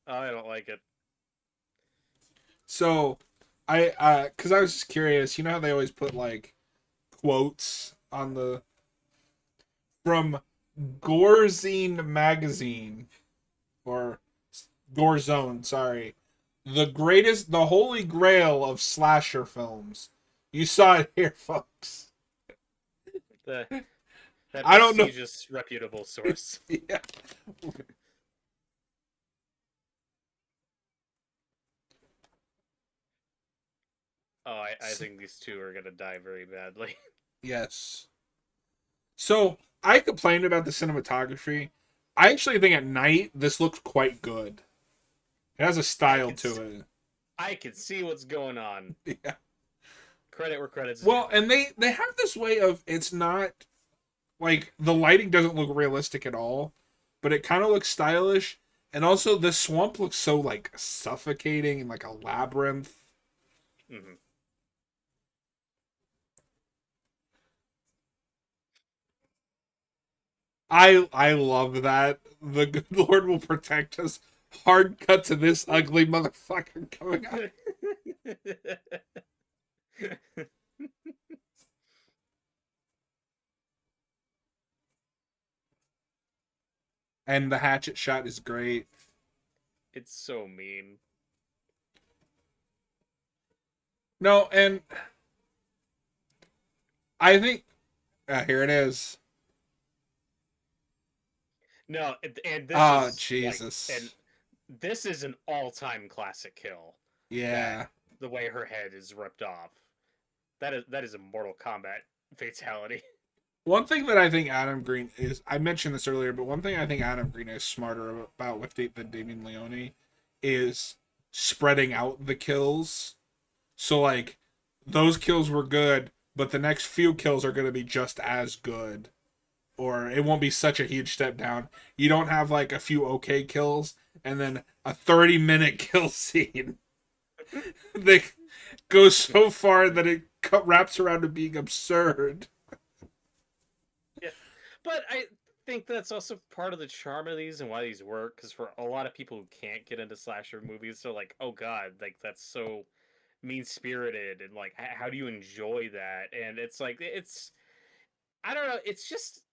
I don't like it. So, cause I was just curious, you know how they always put like quotes on the from Gorzine magazine or Gore Zone, sorry. The holy grail of slasher films. You saw it here, folks. The That I don't know. prestigious, reputable source. Yeah. Oh, I think these two are gonna die very badly. Yes. So I complained about the cinematography. I actually think at night this looks quite good. It has a I style can to I can see what's going on. it. Yeah. Credit where credit's Well, due. and they have this way of it's not like the lighting doesn't look realistic at all, but it kind of looks stylish. And also the swamp looks so like suffocating and like a labyrinth. Hmm. I love that. The good Lord will protect us. Hard cut to this ugly motherfucker coming out. And the hatchet shot is great. It's so mean. No, and I think here it is. No, and this Oh is like, and Jesus. this is an all-time classic kill. That Yeah. the way her head is ripped off. That is a Mortal Kombat fatality. One thing that I think Adam Green is, I mentioned this earlier, but one thing I think Adam Green is smarter about with than Damien Leone is spreading out the kills. So, like, those kills were good, but the next few kills are going to be just as good. Or it won't be such a huge step down. You don't have, like, a few okay kills and then a 30-minute kill scene that goes so far that it wraps around to being absurd. Yeah, but I think that's also part of the charm of these and why these work. Because for a lot of people who can't get into slasher movies, they're like, "Oh God, like that's so mean spirited," and like, how do you enjoy that? And it's like, it's I don't know, it's just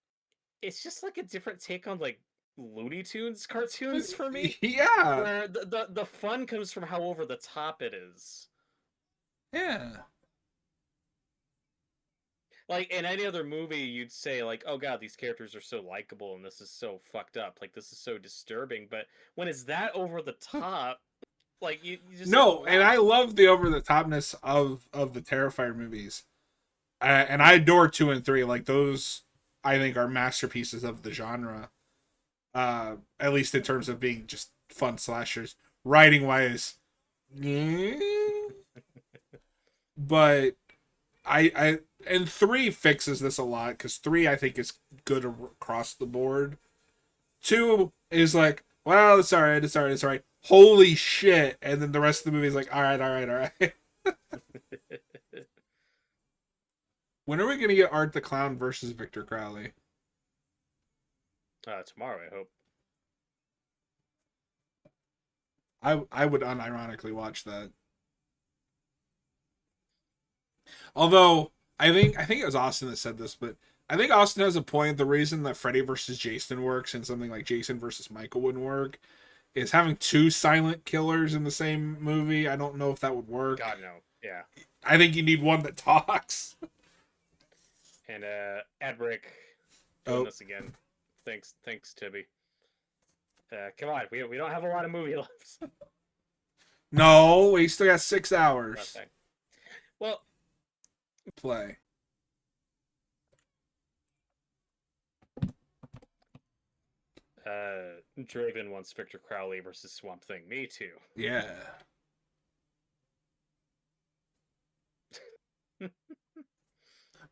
like a different take on like Looney Tunes cartoons for me, Yeah. where the fun comes from how over the top it is. Yeah. Like in any other movie, you'd say like, "Oh God, these characters are so likable, and this is so fucked up. Like this is so disturbing." But when it's that over the top, like you just have to No, and laugh. I love the over the topness of the Terrifier movies, and I adore 2 and 3. Like those, I think are masterpieces of the genre. At least in terms of being just fun slashers. Writing wise, yeah, but I and 3 fixes this a lot because 3 I think is good across the board. 2 is like, well, it's alright, it's alright, it's alright. Holy shit! And then the rest of the movie is like, alright, alright, alright. When are we gonna get Art the Clown versus Victor Crowley? Tomorrow, I hope. I would unironically watch that. Although I think it was Austin that said this, but I think Austin has a point. The reason that Freddy versus Jason works and something like Jason versus Michael wouldn't work is having two silent killers in the same movie. I don't know if that would work. God no, yeah. I think you need one that talks. And Adric doing Oh this again. Thanks, Tibby. Come on, we don't have a lot of movie left. no, we still got 6 hours. Okay. Well, Play. Draven wants Victor Crowley versus Swamp Thing. Me too. Yeah.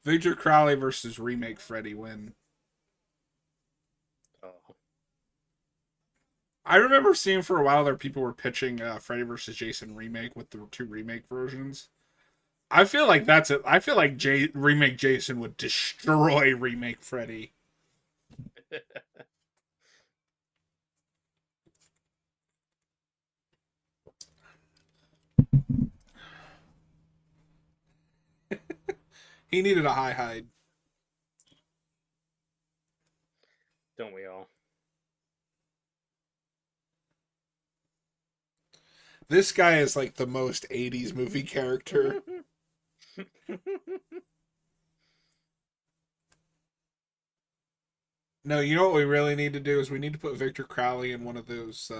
Victor Crowley versus remake Freddy win. Oh. I remember seeing for a while there people were pitching Freddy versus Jason remake with the two remake versions. I feel like that's it. I feel like remake Jason would destroy remake Freddy. He needed a high hide. Don't we all? This guy is like the most 80s movie character. No, you know what we really need to do is we need to put Victor Crowley in one of those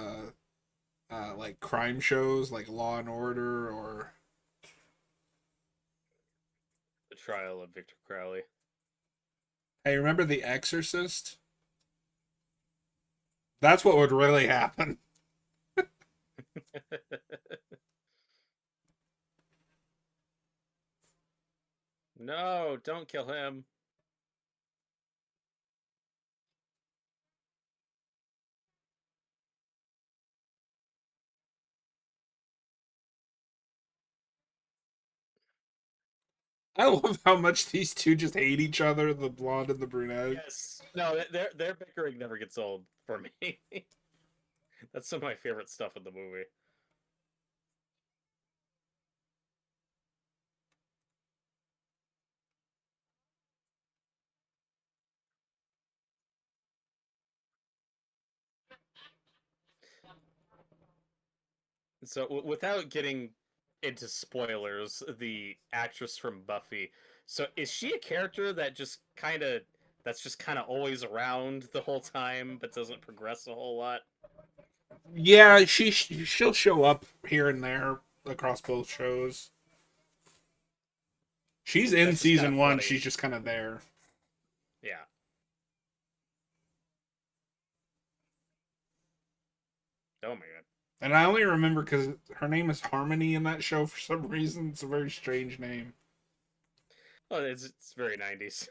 like crime shows, like Law and Order, or The trial of Victor Crowley. hey, remember The Exorcist? That's what would really happen. No, don't kill him. I love how much these two just hate each other, the blonde and the brunette. Yes. No, their bickering never gets old for me. That's some of my favorite stuff in the movie. So, without getting into spoilers, the actress from Buffy. So, is she a character that's just kind of always around the whole time, but doesn't progress a whole lot? Yeah, she'll show up here and there across both shows. She's in That's just kind of season one. funny. She's just kind of there. Yeah. Oh my god. And I only remember because her name is Harmony in that show for some reason. It's a very strange name. Well, it's very 90s.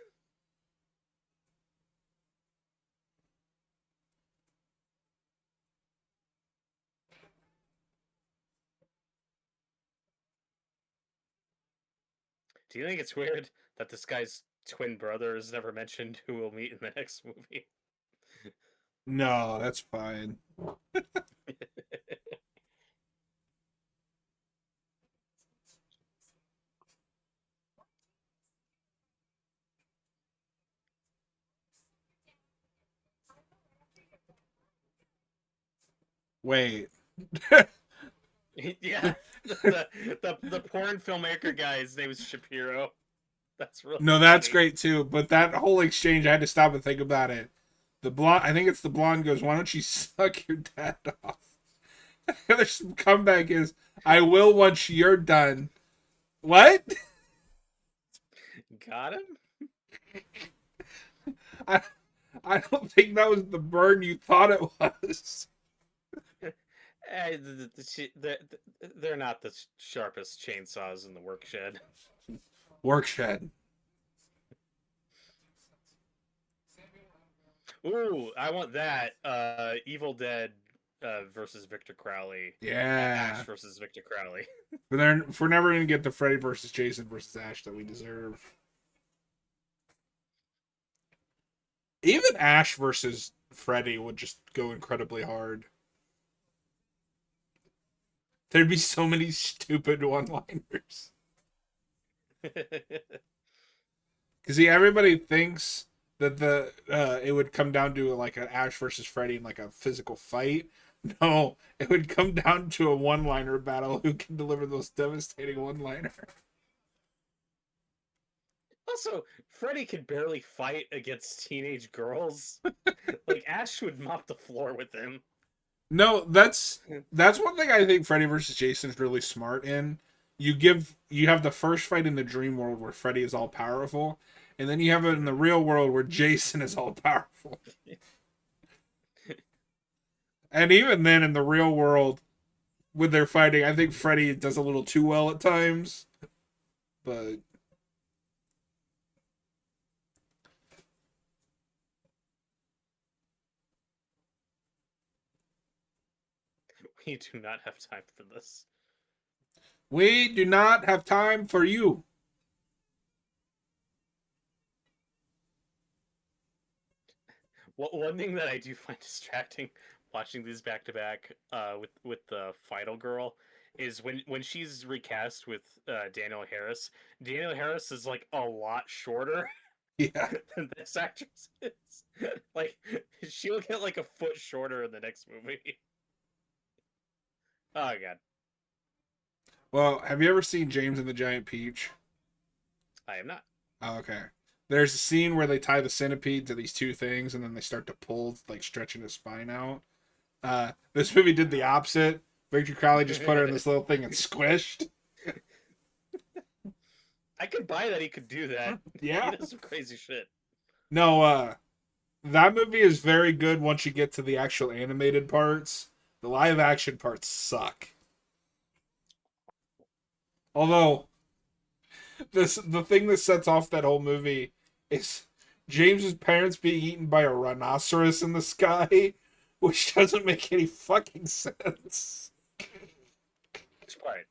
Do you think it's weird that this guy's twin brother is never mentioned who we'll meet in the next movie? No, that's fine. Wait. Yeah. The porn filmmaker guy, his name is Shapiro. That's really No, that's funny. great too. But that whole exchange, I had to stop and think about it. The blonde, I think it's the blonde goes, "Why don't you suck your dad off?" The other comeback is, "I will once you're done." What? Got him? I I don't think that was the burn you thought it was. They're not the sharpest chainsaws in the work shed. Workshed. Ooh, I want that. Evil Dead versus Victor Crowley. Ash Yeah. versus Victor Crowley. If we're never gonna get the Freddy versus Jason versus Ash that we deserve. Even Ash versus Freddy would just go incredibly hard. There'd be so many stupid one-liners. Because see, everybody thinks that the it would come down to like an Ash versus Freddy in like a physical fight. No, it would come down to a one-liner battle. Who can deliver the most devastating one-liner? Also, Freddy could barely fight against teenage girls. Like Ash would mop the floor with him. No, that's one thing I think Freddy versus Jason is really smart in. You have the first fight in the dream world where Freddy is all powerful, and then you have it in the real world where Jason is all powerful. And even then, in the real world, when they're fighting, I think Freddy does a little too well at times. But We do not have time for this. we do not have time for you. Well, one thing that I do find distracting watching these back to back with the final girl is when she's recast with Daniel Harris. Daniel Harris is like a lot shorter Yeah. than this actress is. Like she'll get like a foot shorter in the next movie. Oh god, Well, have you ever seen James and the Giant Peach? I am not. Oh, okay. There's a scene where they tie the centipede to these two things, and then they start to pull, like stretching his spine out. This movie did the opposite. Victor Crowley just put her in this little thing and squished. I could buy that he could do that. He Yeah. does some crazy shit. No, that movie is very good once you get to the actual animated parts. The live action parts suck. Although the thing that sets off that whole movie is James's parents being eaten by a rhinoceros in the sky, which doesn't make any fucking sense. Which part?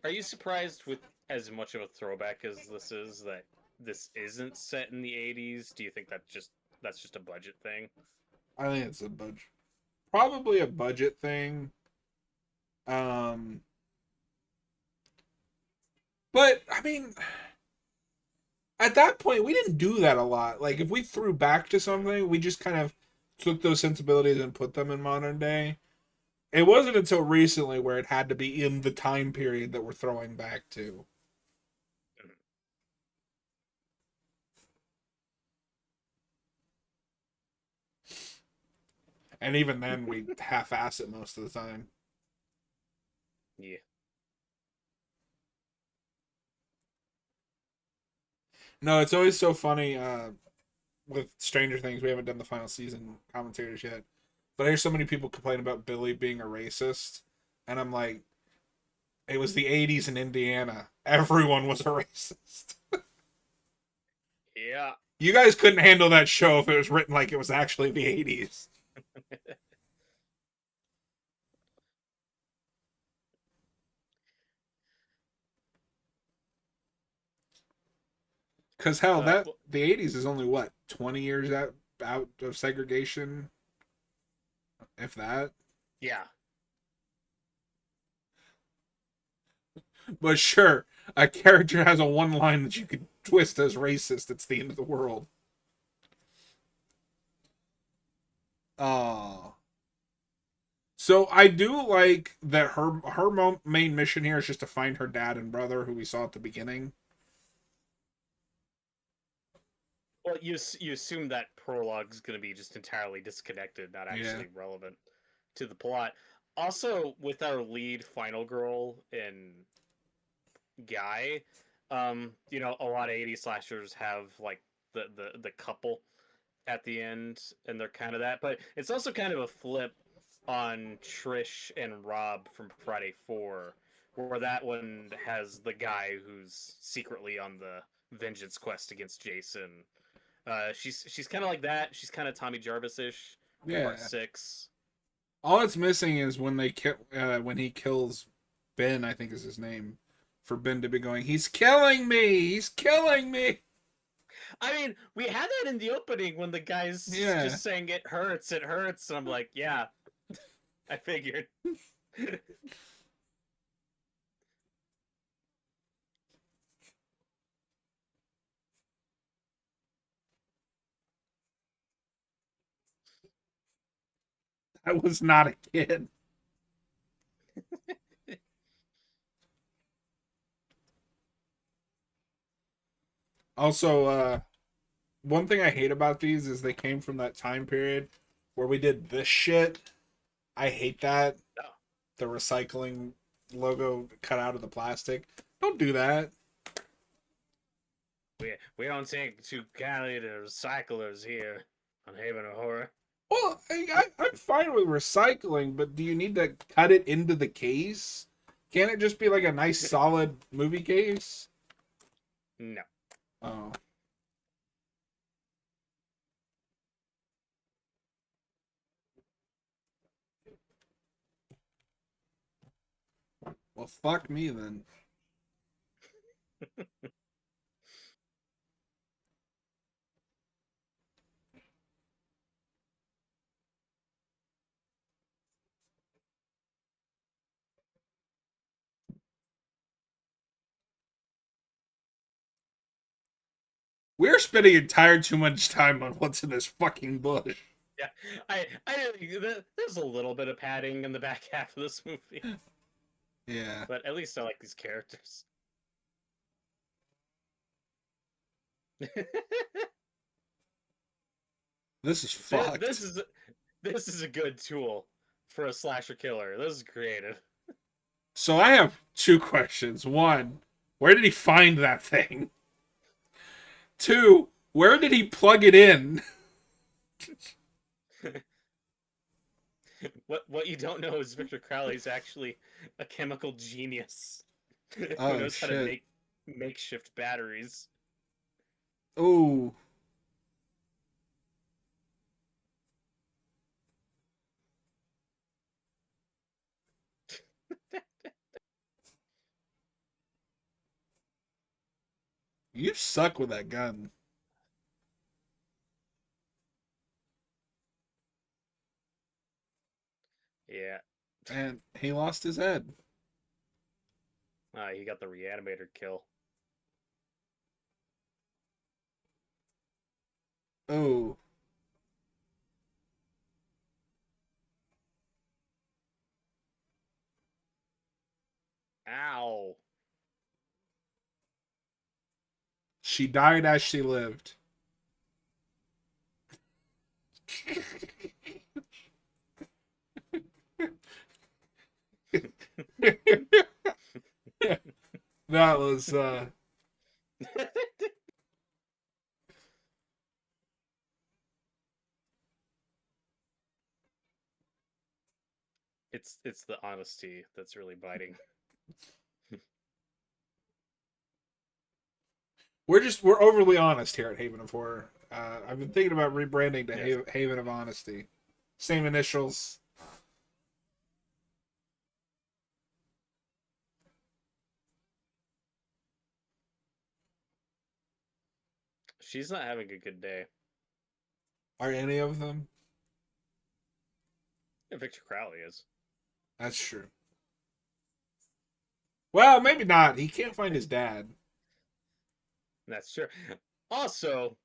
Are you surprised with as much of a throwback as this is that this isn't set in the 80s? Do you think that's just a budget thing? I think it's a budget, probably a budget thing. Um, but I mean, at that point, we didn't do that a lot. Like, if we threw back to something, we just kind of took those sensibilities and put them in modern day. It wasn't until recently where it had to be in the time period that we're throwing back to. And even then, we half ass it most of the time. Yeah. No, it's always so funny with Stranger Things. We haven't done the final season commentators yet. But I hear so many people complain about Billy being a racist. And I'm like, it was the 80s in Indiana. Everyone was a racist. Yeah. You guys couldn't handle that show if it was written like it was actually the 80s. Because hell, that Well, the 80s is only what, 20 years out of segregation, if that. yeah. But sure, a character has a one line that you could twist as racist. It's the end of the world. Oh. So I do like that her main mission here is just to find her dad and brother, who we saw at the beginning. Well, you assume that prologue's going to be just entirely disconnected, not Yeah. actually relevant to the plot. Also, with our lead final girl and guy, a lot of 80s slashers have like the couple at the end, and they're kind of that. But it's also kind of a flip on Trish and Rob from Friday 4, where that one has the guy who's secretly on the vengeance quest against Jason. She's kind of like that. She's kind of Tommy Jarvis-ish from Yeah. part 6. All it's missing is when he kills Ben, I think is his name, for Ben to be going, he's killing me, he's killing me. I mean, we had that in the opening when the guy's Yeah. just saying it hurts, and I'm like, yeah, I figured. I was not a kid. Also, one thing I hate about these is they came from that time period where we did this shit. I hate that. No. The recycling logo cut out of the plastic. Don't do that. We don't take too kindly to recyclers here on Haven of Horror. Well, I'm fine with recycling, but do you need to cut it into the case? Can't it just be like a nice solid movie case? No. Oh. Well, fuck me then. We're spending entire too much time on what's in this fucking bush. Yeah, there's a little bit of padding in the back half of this movie, Yeah, but at least I like these characters. this is Th- this fucked. is this is a good tool for a slasher killer. This is creative. So I have two questions. One, where did he find that thing? Two, where did he plug it in? What you don't know is Victor Crowley is actually a chemical genius who Oh knows how to shit. make makeshift batteries. Oh, you suck with that gun. Yeah, And he lost his head. he got the reanimator kill. Oh, Ow. she died as she lived. That was It's the honesty that's really biting. we're overly honest here at Haven of Horror. I've been thinking about rebranding to Yes. Haven of Honesty. Same initials. She's not having a good day. Are any of them? Yeah, Victor Crowley is. That's true. Well, maybe not. He can't find his dad. That's true. Also,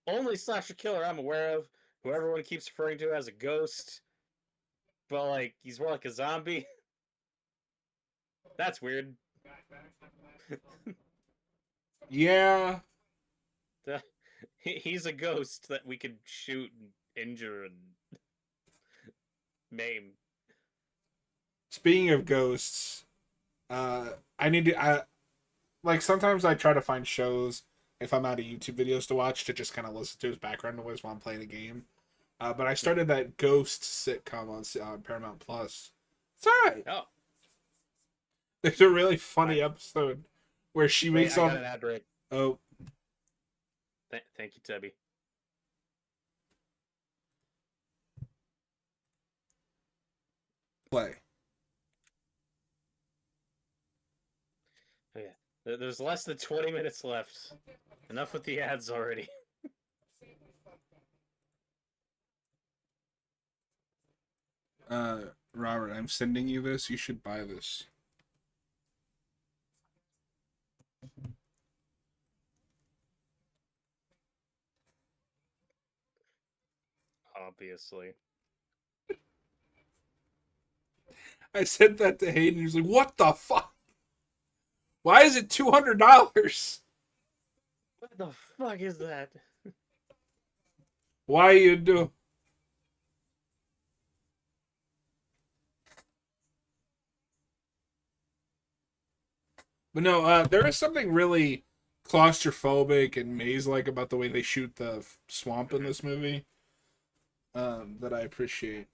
only slasher killer I'm aware of who everyone keeps referring to as a ghost, but like he's more like a zombie. That's weird. Yeah. He's a ghost that we could shoot and injure and maim. Speaking of ghosts, I need to. Like sometimes I try to find shows if I'm out of YouTube videos to watch to just kind of listen to as background noise while I'm playing a game. But I started that Ghost sitcom on Paramount Plus. It's alright. Oh, There's a really I, funny episode where she wait, makes I got all. an ad break. Oh, Thank you, Tubby. play. Oh, yeah. There's less than 20 minutes left. Enough with the ads already. Robert, I'm sending you this. You should buy this. Obviously. I sent that to Hayden. He was like, "What the fuck? Why is it $200? What the fuck is that? Why you do?" But no, there is something really claustrophobic and maze-like about the way they shoot the swamp in this movie that I appreciate.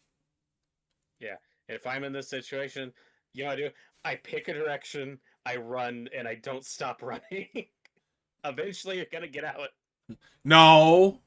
Yeah. If I'm in this situation, you know what I do? I pick a direction, I run, and I don't stop running. Eventually, you're gonna get out. No,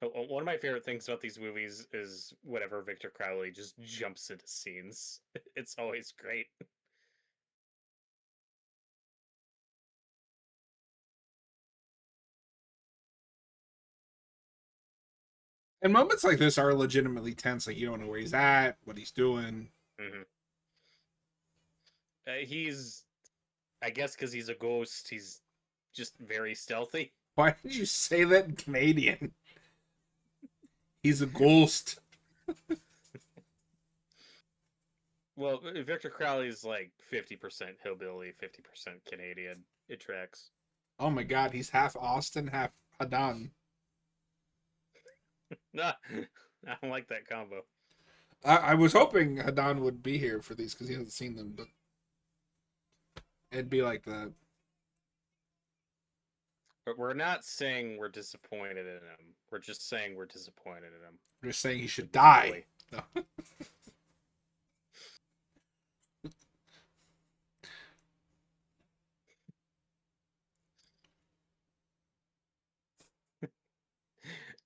One of my favorite things about these movies is whenever Victor Crowley just jumps into scenes. It's always great. And moments like this are legitimately tense. Like you don't know where he's at, what he's doing. Hmm. He's, I guess, because he's a ghost. He's just very stealthy. Why did you say that in Canadian? He's a ghost. Well, Victor Crowley's like 50% hillbilly, 50% Canadian. It tracks. Oh my god, he's half Austin, half Hadan. Nah, I don't like that combo. I was hoping Hadan would be here for these because he hasn't seen them, but it'd be like that. But we're not saying we're disappointed in him. We're just saying we're disappointed in him. We're just saying he should die. No.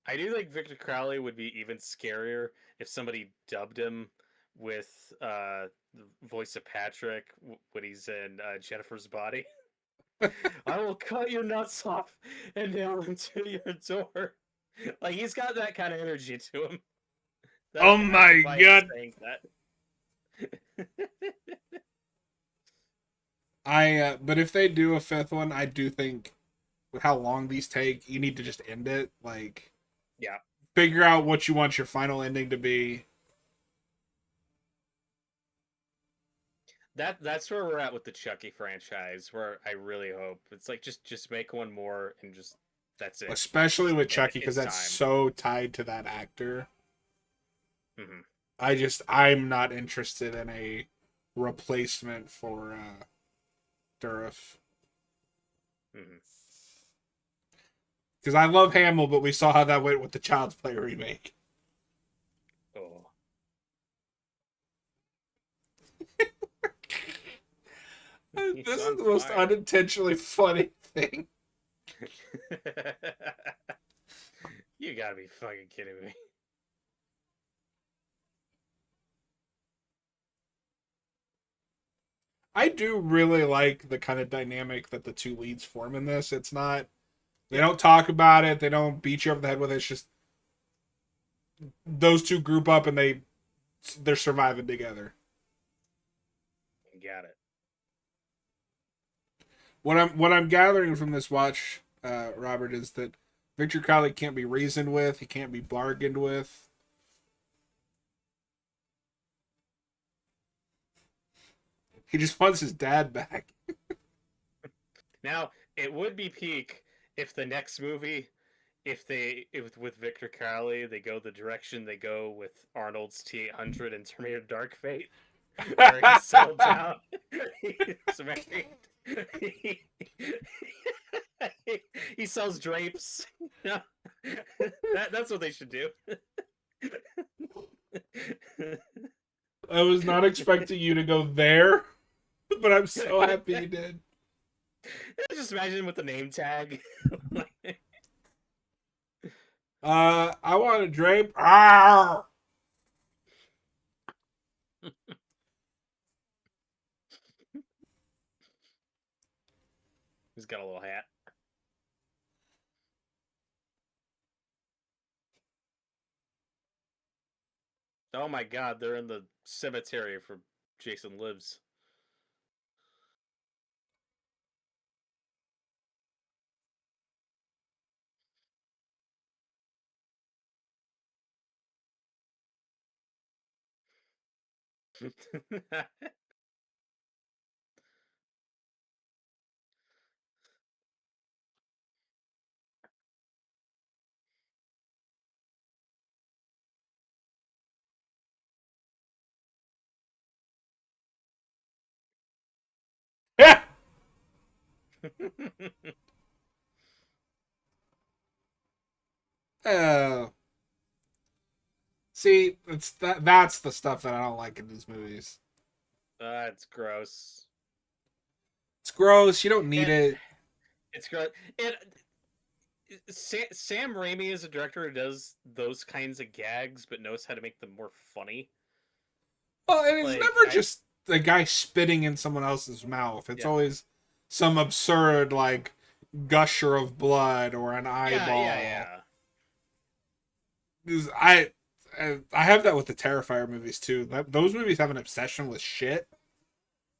I do think Victor Crowley would be even scarier if somebody dubbed him with the voice of Patrick when he's in Jennifer's Body. I will cut your nuts off and nail them to your door. Like he's got that kind of energy to him. Oh my god! Saying that. But if they do a fifth one, I do think with how long these take, you need to just end it. Like, yeah, figure out what you want your final ending to be. That's where we're at with the Chucky franchise. Where I really hope it's like just make one more and just that's it. Especially with Chucky because that's time. so tied to that actor. Mm-hmm. I'm not interested in a replacement for Durif. Mm-hmm. Because I love Hamill, but we saw how that went with the Child's Play remake. Oh. This is the most unintentionally funny thing. You gotta be fucking kidding me. I do really like the kind of dynamic that the two leads form in this. It's not, they don't talk about it, they don't beat you over the head with it. It's just those two group up and they're surviving together. Got it. What I'm gathering from this watch, Robert, is that Victor Crowley can't be reasoned with. He can't be bargained with. He just wants his dad back. Now it would be peak if the next movie, if with Victor Crowley, they go the direction they go with Arnold's T-800 and Terminator Dark Fate, where he settled down. He's married. He sells drapes. That's what they should do. I was not expecting you to go there, but I'm so happy you did. Just imagine with the name tag. I want a drape. Arr! He's got a little hat. Oh my god, they're in the cemetery where Jason lives. Yeah. Oh. See, that's the stuff that I don't like in these movies. It's gross. It's gross. You don't need it. It's gross. And Sam Raimi is a director who does those kinds of gags, but knows how to make them more funny. Well, and it's Like, never just a guy spitting in someone else's mouth. It's yeah, always some absurd like gusher of blood or an yeah, yeah, eyeball. yeah. 'Cause I have that with the Terrifier movies too. Those movies have an obsession with shit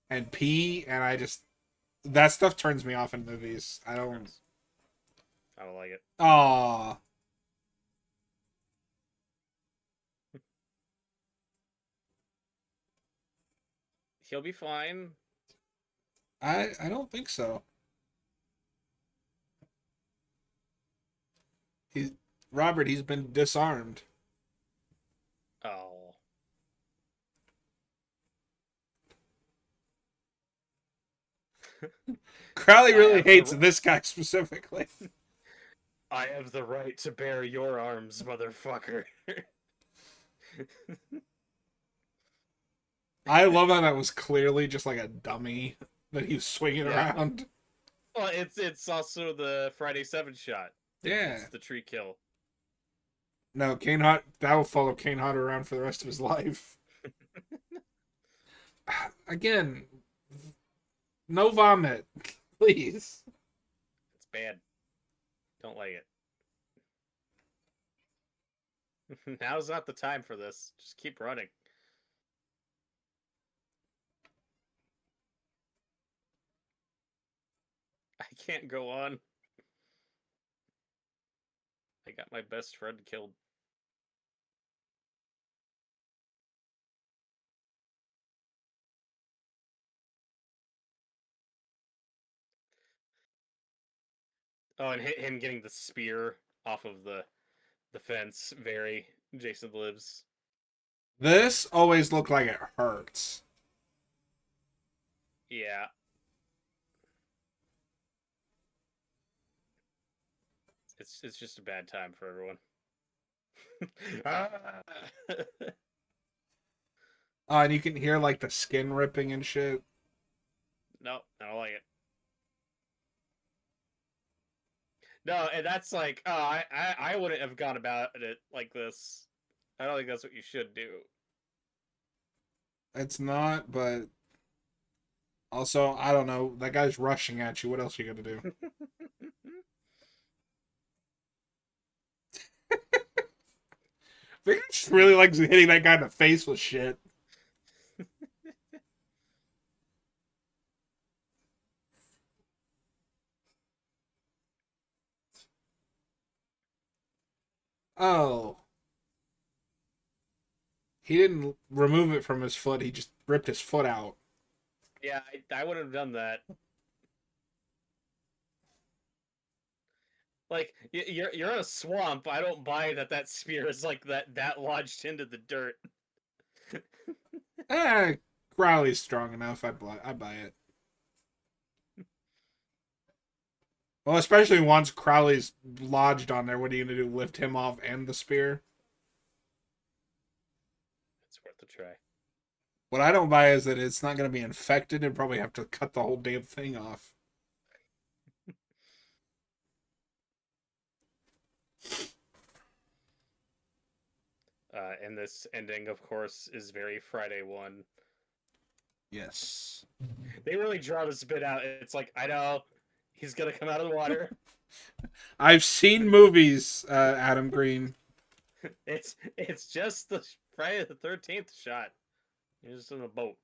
and pee, and that stuff turns me off in movies. I don't. I don't like it. Aw, He'll be fine. I don't think so. He's Robert. He's been disarmed. Oh, Crowley I really have the hates this guy specifically. I have the right to bear your arms, motherfucker. I love how that was clearly just like a dummy that he was swinging Yeah. around. Well, it's also the Friday 7 shot. Yeah. It's the tree kill. No, Kane Hot. That will follow Kane Hot around for the rest of his life. Again, no vomit, please. It's bad. Don't like it. Now's not the time for this. Just keep running. I can't go on. I got my best friend killed. Oh, and him getting the spear off of the fence. Very Jason Lives. This always looked like it hurts. Yeah. It's just a bad time for everyone. Ah! Oh, and you can hear like the skin ripping and shit. No, I don't like it. No, and that's like, oh, I wouldn't have gone about it like this. I don't think that's what you should do. It's not, but also I don't know. That guy's rushing at you. What else are you gonna do? Victor just really likes hitting that guy in the face with shit. Oh, he didn't remove it from his foot. He just ripped his foot out. Yeah, I would have done that. Like you're in a swamp. I don't buy that spear is like that lodged into the dirt. Crowley's strong enough. I buy it. Well, especially once Crowley's lodged on there, what are you gonna do? Lift him off and the spear? It's worth a try. What I don't buy is that it's not gonna be infected and probably have to cut the whole damn thing off. And this ending, of course, is very Friday one. Yes. They really draw this bit out. It's like, I know he's gonna come out of the water. I've seen movies, Adam Green. It's just the Friday the 13th shot. He's just in a boat.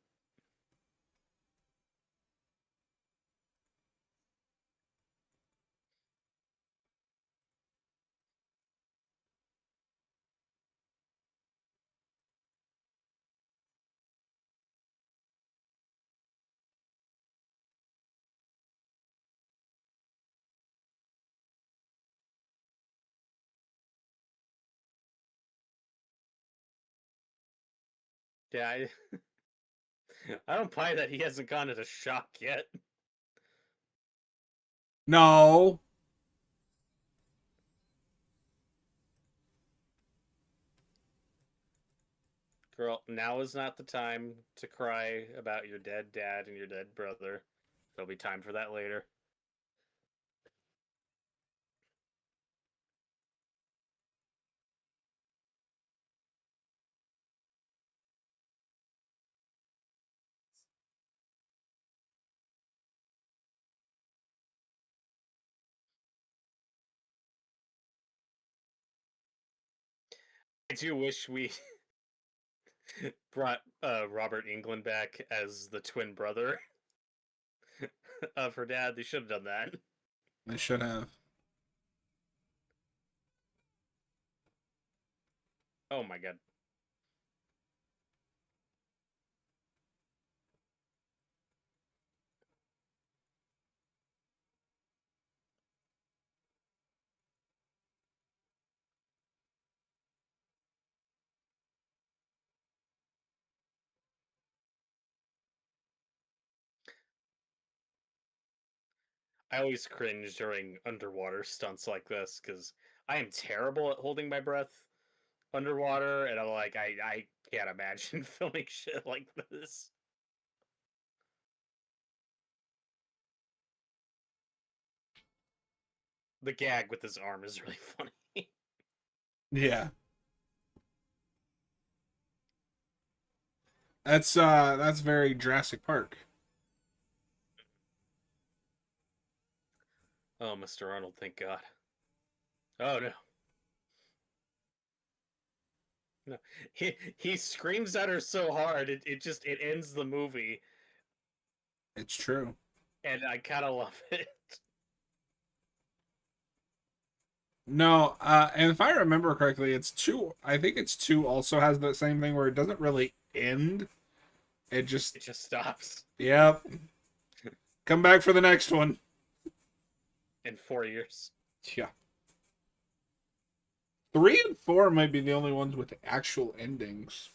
Yeah, I don't buy that he hasn't gone into shock yet. No. Girl, now is not the time to cry about your dead dad and your dead brother. There'll be time for that later. I do wish we brought Robert Englund back as the twin brother of her dad. They should have done that. They should have. Oh my god. I always cringe during underwater stunts like this because I am terrible at holding my breath underwater, and I'm like, I can't imagine filming shit like this. The gag with his arm is really funny. Yeah. That's very Jurassic Park. Oh, Mr. Arnold, thank God. Oh no. No. He screams at her so hard it ends the movie, It's true. and I kinda love it. No, and if I remember correctly, it's two. I think it's two. Also has the same thing where it doesn't really end. It just, It just stops yep. Come back for the next one. in 4 years. Yeah. 3 and 4 might be the only ones with actual endings.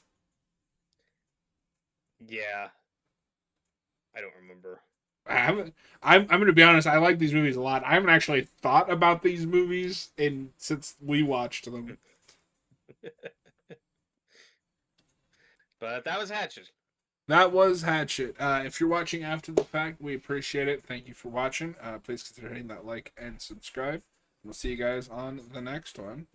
Yeah. I don't remember. I haven't. I'm going to be honest. I like these movies a lot. I haven't actually thought about these movies since we watched them. But that was Hatchet. That was Hatchet. If you're watching after the fact, we appreciate it. Thank you for watching. Please consider hitting that like and subscribe. We'll see you guys on the next one.